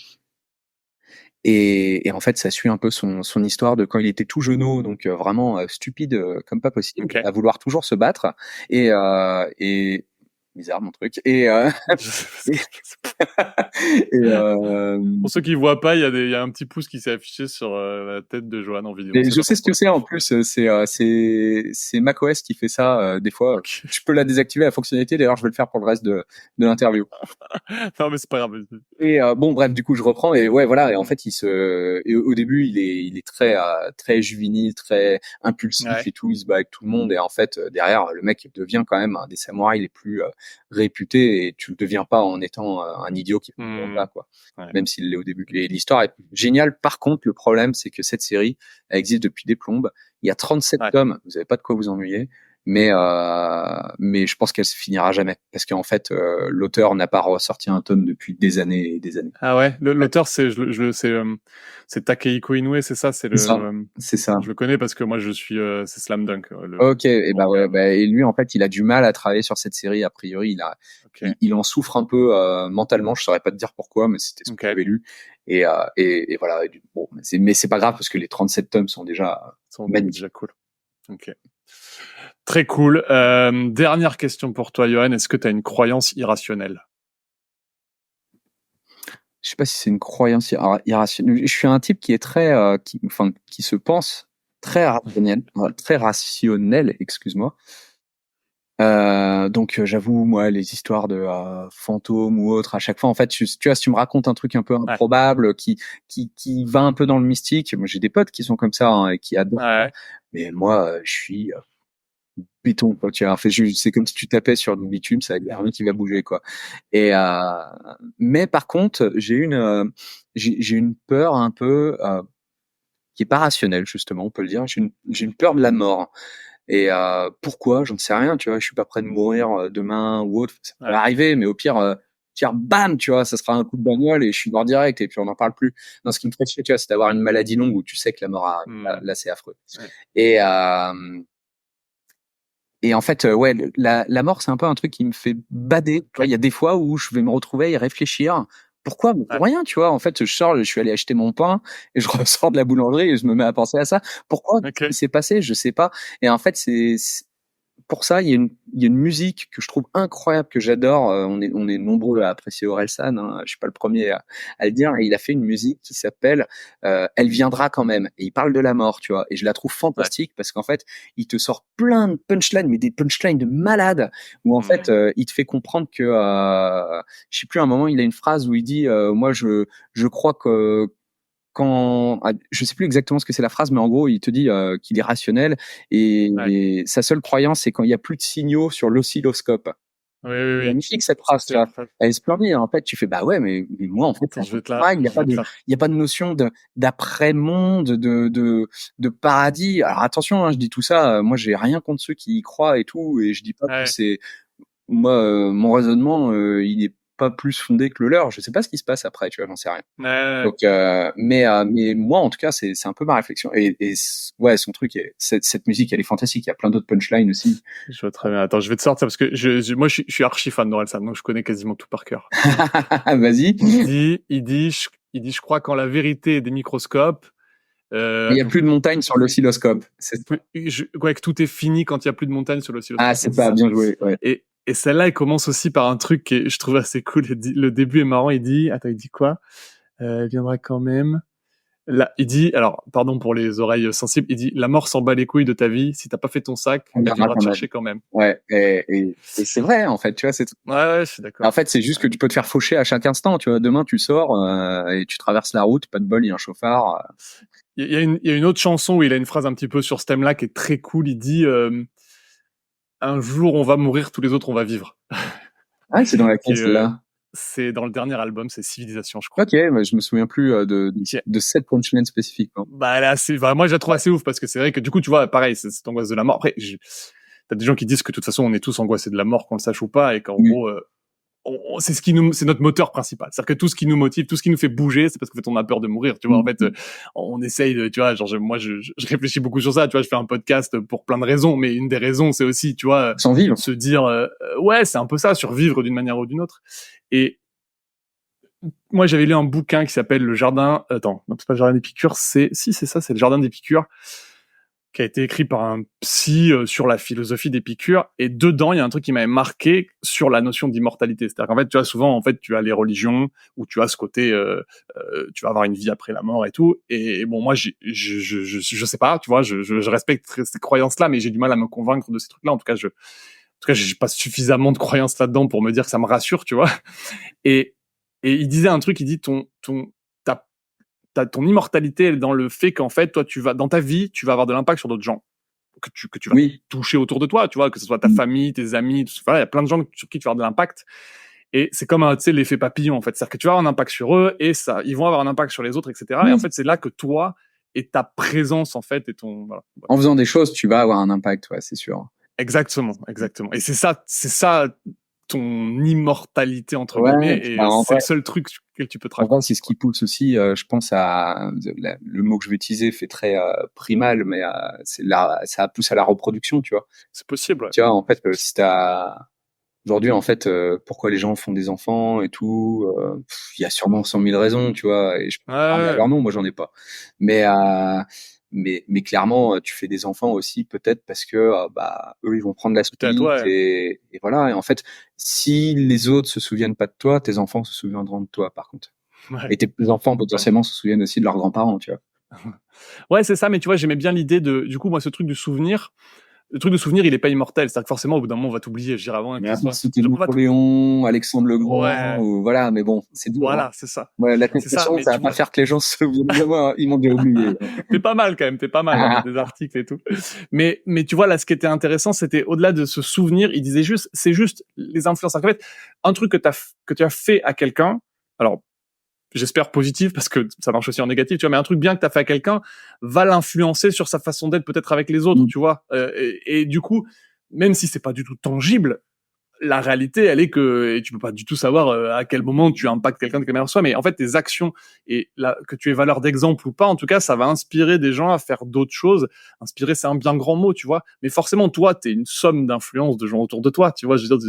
Et en fait, ça suit un peu son histoire de quand il était tout jeuneau, donc vraiment stupide comme pas possible, à vouloir toujours se battre. Et bizarre mon truc. Et, Pour ceux qui voient pas, il y a un petit pouce qui s'est affiché sur la tête de Johan en vidéo. et je sais ce que c'est en plus. C'est macOS qui fait ça des fois. Ok. Je peux la désactiver la fonctionnalité. D'ailleurs, je vais le faire pour le reste de l'interview. Non, mais c'est pas grave. Et bon, bref, du coup, je reprends. Et ouais, voilà. Et en fait, et au début, il est très juvénile, très impulsif Ouais. et tout. Il se bat avec tout le monde. Et en fait, derrière, le mec devient quand même un des samouraïs les plus réputés. Et tu le deviens pas en étant un idiot qui fait là, quoi. Ouais. Même s'il l'est au début. Et l'histoire est géniale. Par contre, le problème, c'est que cette série, elle existe depuis des plombes. Il y a 37 tomes. Vous avez pas de quoi vous ennuyer. Mais je pense qu'elle se finira jamais parce qu'en fait l'auteur n'a pas ressorti un tome depuis des années et des années. Ah ouais, l'auteur c'est c'est Takehiko Inoue, c'est ça, C'est ça. Je le connais parce que moi je suis c'est Slam Dunk. Ok, et bah ouais, et lui en fait il a du mal à travailler sur cette série. A priori il en souffre un peu mentalement. Je saurais pas te dire pourquoi, mais c'était ce que j'avais lu. Et voilà. Bon, mais c'est pas grave parce que les 37 tomes sont déjà magnifiques. Déjà cool. Ok. Très cool. Dernière question pour toi, Johan. Est-ce que tu as une croyance irrationnelle? Je sais pas si c'est une croyance irrationnelle. Je suis un type qui est très, qui se pense très rationnel, excuse-moi. Donc j'avoue, moi, les histoires de fantômes ou autres, à chaque fois, en fait, tu vois, si tu me racontes un truc un peu improbable, qui va un peu dans le mystique, moi j'ai des potes qui sont comme ça et qui adorent. Ouais. Mais moi, je suis béton, quoi. Tu vois, en fait, c'est comme si tu tapais sur du bitume, ça y a rien qui va bouger, quoi. Et mais par contre, j'ai une peur un peu qui est pas rationnelle, justement, on peut le dire. J'ai une peur de la mort. Et pourquoi, j'en sais rien, tu vois, je suis pas prêt de mourir demain ou autre, ça peut arriver, mais au pire bam, tu vois, ça sera un coup de bagnole et je suis mort direct et puis on n'en parle plus. Non, ce qui me ferait chier, tu vois, c'est d'avoir une maladie longue où tu sais que la mort arrive. Là, c'est affreux. Et en fait, ouais, la mort, c'est un peu un truc qui me fait bader. Tu vois, il y a des fois où je vais me retrouver et réfléchir. Pourquoi? Pour rien, tu vois. En fait, je suis allé acheter mon pain et je ressors de la boulangerie et je me mets à penser à ça. Pourquoi? Qu'est-ce qui s'est passé? Je sais pas. Et en fait, pour ça, il y a une musique que je trouve incroyable, que j'adore. On est nombreux à apprécier Orelsan. Je suis pas le premier à le dire. Et il a fait une musique qui s'appelle Elle viendra quand même. Et il parle de la mort, tu vois. Et je la trouve fantastique parce qu'en fait, il te sort plein de punchlines, mais des punchlines de malade. Où en fait, il te fait comprendre que, je sais plus, à un moment, il a une phrase où il dit, moi, je crois que je sais plus exactement ce que c'est la phrase, mais en gros, il te dit qu'il est rationnel et sa seule croyance, c'est quand il y a plus de signaux sur l'oscilloscope. Oui. Magnifique cette phrase, tu vois. Elle est splendide. En fait, tu fais bah ouais, mais moi en fait, il y a pas de notion d'après-monde, de paradis. Alors attention, je dis tout ça. Moi, j'ai rien contre ceux qui y croient et tout, et je dis pas que c'est moi mon raisonnement, il est pas plus fondé que le leur. Je sais pas ce qui se passe après, tu vois, j'en sais rien. Donc, mais moi, en tout cas, c'est un peu ma réflexion. Et ouais, son truc, cette musique, elle est fantastique. Il y a plein d'autres punchlines aussi. Je vois très bien. Attends, je vais te sortir parce que moi, je suis archi fan d'Orelsan, donc je connais quasiment tout par cœur. Vas-y. Il dit, je crois qu'en la vérité des microscopes. Il y a plus de montagnes sur l'oscilloscope. Ouais, que tout est fini quand il y a plus de montagnes sur l'oscilloscope. Ah, c'est pas bien joué. Ouais. Et celle-là, elle commence aussi par un truc que je trouve assez cool. Le début est marrant. Il dit quoi? Elle viendra quand même. Là, il dit, alors, pardon pour les oreilles sensibles, il dit, la mort s'en bat les couilles de ta vie. Si t'as pas fait ton sac, elle viendra te chercher quand même. Ouais, et c'est vrai, en fait, tu vois, Ouais, je suis d'accord. En fait, c'est juste que tu peux te faire faucher à chaque instant, tu vois. Demain, tu sors, et tu traverses la route, pas de bol, il y a un chauffard. Il y a une autre chanson où il a une phrase un petit peu sur ce thème-là qui est très cool. Il dit, un jour on va mourir, tous les autres on va vivre. Ah, c'est dans laquelle celle-là? C'est dans le dernier album, c'est Civilisation, je crois. Ok, mais je me souviens plus de cette punchline spécifiquement. Bah là, moi je la trouve assez ouf parce que c'est vrai que du coup, tu vois, pareil, c'est cette angoisse de la mort. Après, t'as des gens qui disent que de toute façon, on est tous angoissés de la mort, qu'on le sache ou pas, et qu'en gros, c'est notre moteur principal. C'est-à-dire que tout ce qui nous motive, tout ce qui nous fait bouger, c'est parce qu'en fait, on a peur de mourir. Tu vois, en fait, on essaye de, tu vois, genre, moi, je réfléchis beaucoup sur ça. Tu vois, je fais un podcast pour plein de raisons, mais une des raisons, c'est aussi, tu vois, se dire, ouais, c'est un peu ça, survivre d'une manière ou d'une autre. Et moi, j'avais lu un bouquin qui s'appelle Le Jardin. Attends, non, c'est pas le Jardin d'Épicure, c'est le Jardin d'Épicure. qui a été écrit par un psy sur la philosophie d'Épicure, et dedans il y a un truc qui m'avait marqué sur la notion d'immortalité. C'est-à-dire qu'en fait, tu vois, souvent en fait tu as les religions où tu as ce côté tu vas avoir une vie après la mort et tout, et bon, moi je sais pas, tu vois, je respecte ces croyances là, mais j'ai du mal à me convaincre de ces trucs là. En tout cas j'ai pas suffisamment de croyances là-dedans pour me dire que ça me rassure, tu vois. et il disait un truc, il dit ton immortalité elle est dans le fait qu'en fait toi tu vas dans ta vie tu vas avoir de l'impact sur d'autres gens que tu vas toucher autour de toi, tu vois, que ce soit ta famille, tes amis, tout ça. Voilà, il y a plein de gens sur qui tu vas avoir de l'impact, et c'est comme tu sais, l'effet papillon en fait, c'est-à-dire que tu vas avoir un impact sur eux et ça ils vont avoir un impact sur les autres, etc. Et en fait c'est là que toi et ta présence en fait et ton voilà. En faisant des choses tu vas avoir un impact, ouais, c'est sûr. Exactement. Et c'est ça ton immortalité entre guillemets, et c'est le seul truc que tu peux te raconter. En vrai, c'est ce qui pousse aussi, je pense à le mot que je vais utiliser fait très primal, mais ça pousse à la reproduction, tu vois. C'est possible. Ouais. Tu vois, en fait, si aujourd'hui, en fait, pourquoi les gens font des enfants et tout, il y a sûrement 100 000 raisons, tu vois. Et je peux parler à leur nom, moi j'en ai pas. Mais clairement, tu fais des enfants aussi peut-être parce que eux ils vont prendre la suite, et voilà. Et en fait, si les autres se souviennent pas de toi, tes enfants se souviendront de toi par contre. Et tes enfants potentiellement se souviennent aussi de leurs grands-parents, tu vois. Ouais, c'est ça. Mais tu vois, j'aimais bien l'idée du coup, moi, ce truc du souvenir. Le truc de souvenir, il est pas immortel. C'est-à-dire que forcément, au bout d'un moment, on va t'oublier. Je dirais avant. Mais après, c'était Napoléon, Alexandre le Grand, ou voilà. Mais bon, c'est dur. Voilà, hein. C'est ça. Ouais, la confession, ça va pas faire que les gens se souviennent de moi. Ils m'ont déjà oublié. T'es pas mal quand même. T'es pas mal dans des articles et tout. Mais tu vois là, ce qui était intéressant, c'était au-delà de ce souvenir, il disait juste, c'est juste les influences. En fait, un truc que tu as fait à quelqu'un. Alors, j'espère positif parce que ça marche aussi en négatif, tu vois, mais un truc bien que t'as fait à quelqu'un va l'influencer sur sa façon d'être peut-être avec les autres, tu vois. Et du coup, même si c'est pas du tout tangible, la réalité, elle est que, et tu peux pas du tout savoir à quel moment tu impactes quelqu'un de quelle manière soit, mais en fait, tes actions, et là, que tu aies valeur d'exemple ou pas, en tout cas, ça va inspirer des gens à faire d'autres choses. Inspirer, c'est un bien grand mot, tu vois. Mais forcément, toi, t'es une somme d'influences de gens autour de toi, tu vois. Je veux dire,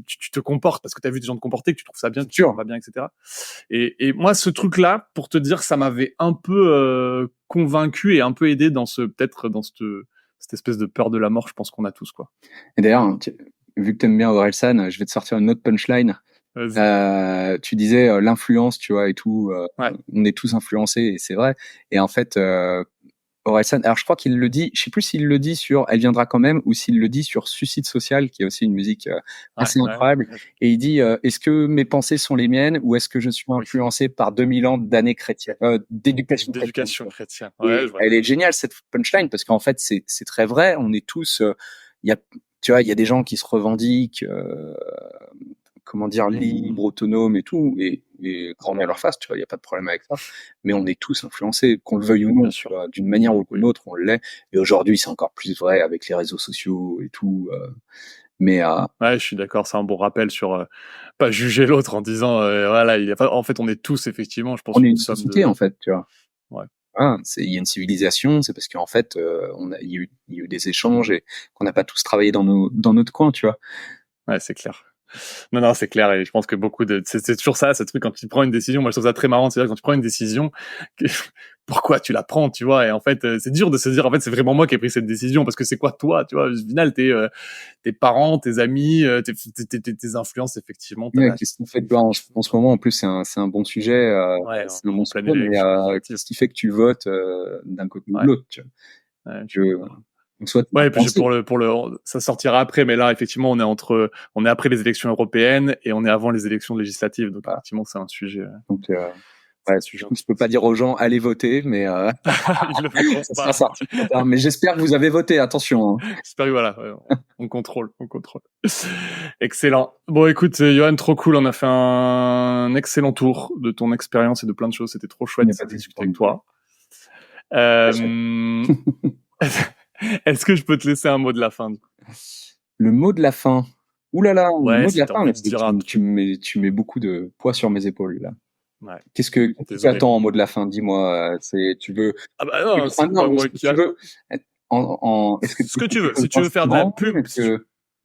tu te comportes parce que t'as vu des gens te comporter, que tu trouves ça bien, que tu vas bien, etc. Et moi, ce truc-là, pour te dire, ça m'avait un peu convaincu et un peu aidé dans cette espèce de peur de la mort, je pense qu'on a tous, quoi. Et d'ailleurs, vu que t'aimes bien Orelsan, je vais te sortir une autre punchline. Tu disais l'influence, tu vois, et tout. On est tous influencés, et c'est vrai. Et en fait, Orelsan, alors je crois qu'il le dit, je sais plus s'il le dit sur Elle viendra quand même, ou s'il le dit sur Suicide Social, qui est aussi une musique assez incroyable. Et il dit est-ce que mes pensées sont les miennes, ou est-ce que je suis influencé par 2000 ans d'années chrétiennes, d'éducation chrétienne. Elle est géniale cette punchline, parce qu'en fait c'est très vrai. On est tous, tu vois, il y a des gens qui se revendiquent, comment dire, libres, autonomes et tout, et grand bien leur face, tu vois, il y a pas de problème avec ça. Mais on est tous influencés, qu'on le veuille ou non, tu vois, d'une manière ou d'une autre, on l'est. Et aujourd'hui, c'est encore plus vrai avec les réseaux sociaux et tout. Mais je suis d'accord, c'est un bon rappel sur pas juger l'autre en disant voilà, en fait, on est tous effectivement, je pense, on est une société en fait, tu vois. Ouais. Il y a une civilisation, c'est parce qu'en fait, il y a eu des échanges, et qu'on n'a pas tous travaillé dans notre coin, tu vois. Ouais, c'est clair. Non, c'est clair, et je pense que c'est toujours ça, ce truc, quand tu prends une décision, moi je trouve ça très marrant, c'est-à-dire quand tu prends une décision, pourquoi tu la prends, tu vois, et en fait, c'est dur de se dire, en fait, c'est vraiment moi qui ai pris cette décision, parce que c'est quoi toi, tu vois, au final, tes parents, tes amis, tes influences, effectivement. Qu'est-ce qui fait que, en ce moment, en plus, c'est un bon sujet, c'est un bon sujet, mais qu'est-ce qui fait que tu votes d'un côté ou de l'autre, tu vois. Et puis ça sortira après, mais là, effectivement, on est après les élections européennes et on est avant les élections législatives, donc effectivement, c'est un sujet. Donc, je peux pas dire aux gens allez voter, mais ils le feront pas. Ça. Mais j'espère que vous avez voté, attention. J'espère que voilà, on contrôle. Excellent. Bon, écoute, Johan, trop cool, on a fait un excellent tour de ton expérience et de plein de choses. C'était trop chouette de discuter avec toi. Est-ce que je peux te laisser un mot de la fin? Le mot de la fin. Ouh là là, le mot de la fin. Tu mets beaucoup de poids sur mes épaules là. Ouais. Qu'est-ce que tu attends en mot de la fin? Dis-moi. Tu veux? Ah bah non, c'est pas moi qui veux. Est-ce que ce que tu veux. Si tu veux faire de la pub,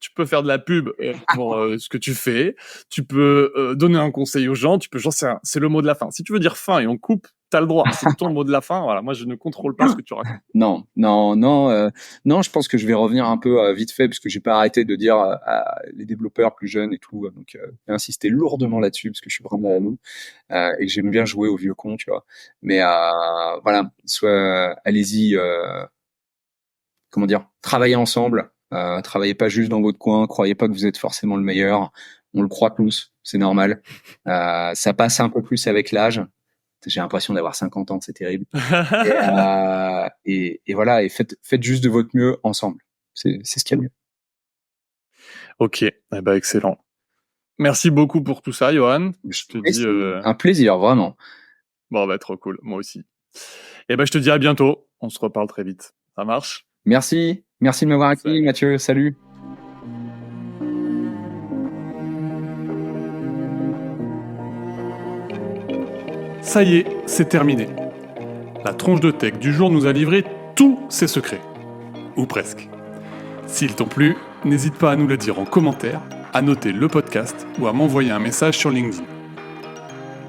tu peux faire de la pub pour ce que tu fais. Tu peux donner un conseil aux gens. J'en sais rien. C'est le mot de la fin. Si tu veux dire fin et on coupe, T'as le droit, c'est ton mot de la fin. Voilà, moi, je ne contrôle pas ce que tu racontes. Non, je pense que je vais revenir un peu vite fait parce que j'ai pas arrêté de dire à les développeurs plus jeunes et tout, donc j'ai insisté lourdement là-dessus parce que je suis vraiment à nous et que j'aime bien jouer au vieux con, tu vois. Mais voilà, soit allez-y, comment dire, travaillez ensemble, travaillez pas juste dans votre coin, croyez pas que vous êtes forcément le meilleur. On le croit tous, c'est normal. Ça passe un peu plus avec l'âge. J'ai l'impression d'avoir 50 ans, c'est terrible. Et voilà, et faites juste de votre mieux ensemble. C'est ce qu'il y a de mieux. Ok, eh ben, excellent. Merci beaucoup pour tout ça, Johan. Je te dis un plaisir, vraiment. Bon, bah, trop cool, moi aussi. Et ben, je te dis à bientôt. On se reparle très vite. Ça marche? Merci de m'avoir accueilli, Mathieu. Salut. Ça y est, c'est terminé. La tronche de tech du jour nous a livré tous ses secrets. Ou presque. S'ils t'ont plu, n'hésite pas à nous le dire en commentaire, à noter le podcast ou à m'envoyer un message sur LinkedIn.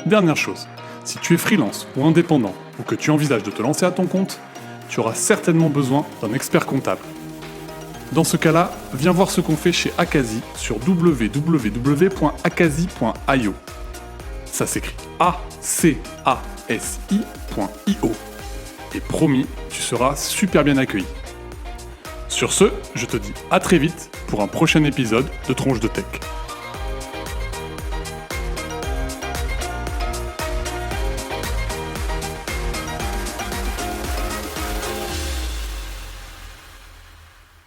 Dernière chose, si tu es freelance ou indépendant ou que tu envisages de te lancer à ton compte, tu auras certainement besoin d'un expert comptable. Dans ce cas-là, viens voir ce qu'on fait chez Akazi sur www.akazi.io. Ça s'écrit ACASI.io. Et promis, tu seras super bien accueilli. Sur ce, je te dis à très vite pour un prochain épisode de Tronche de Tech.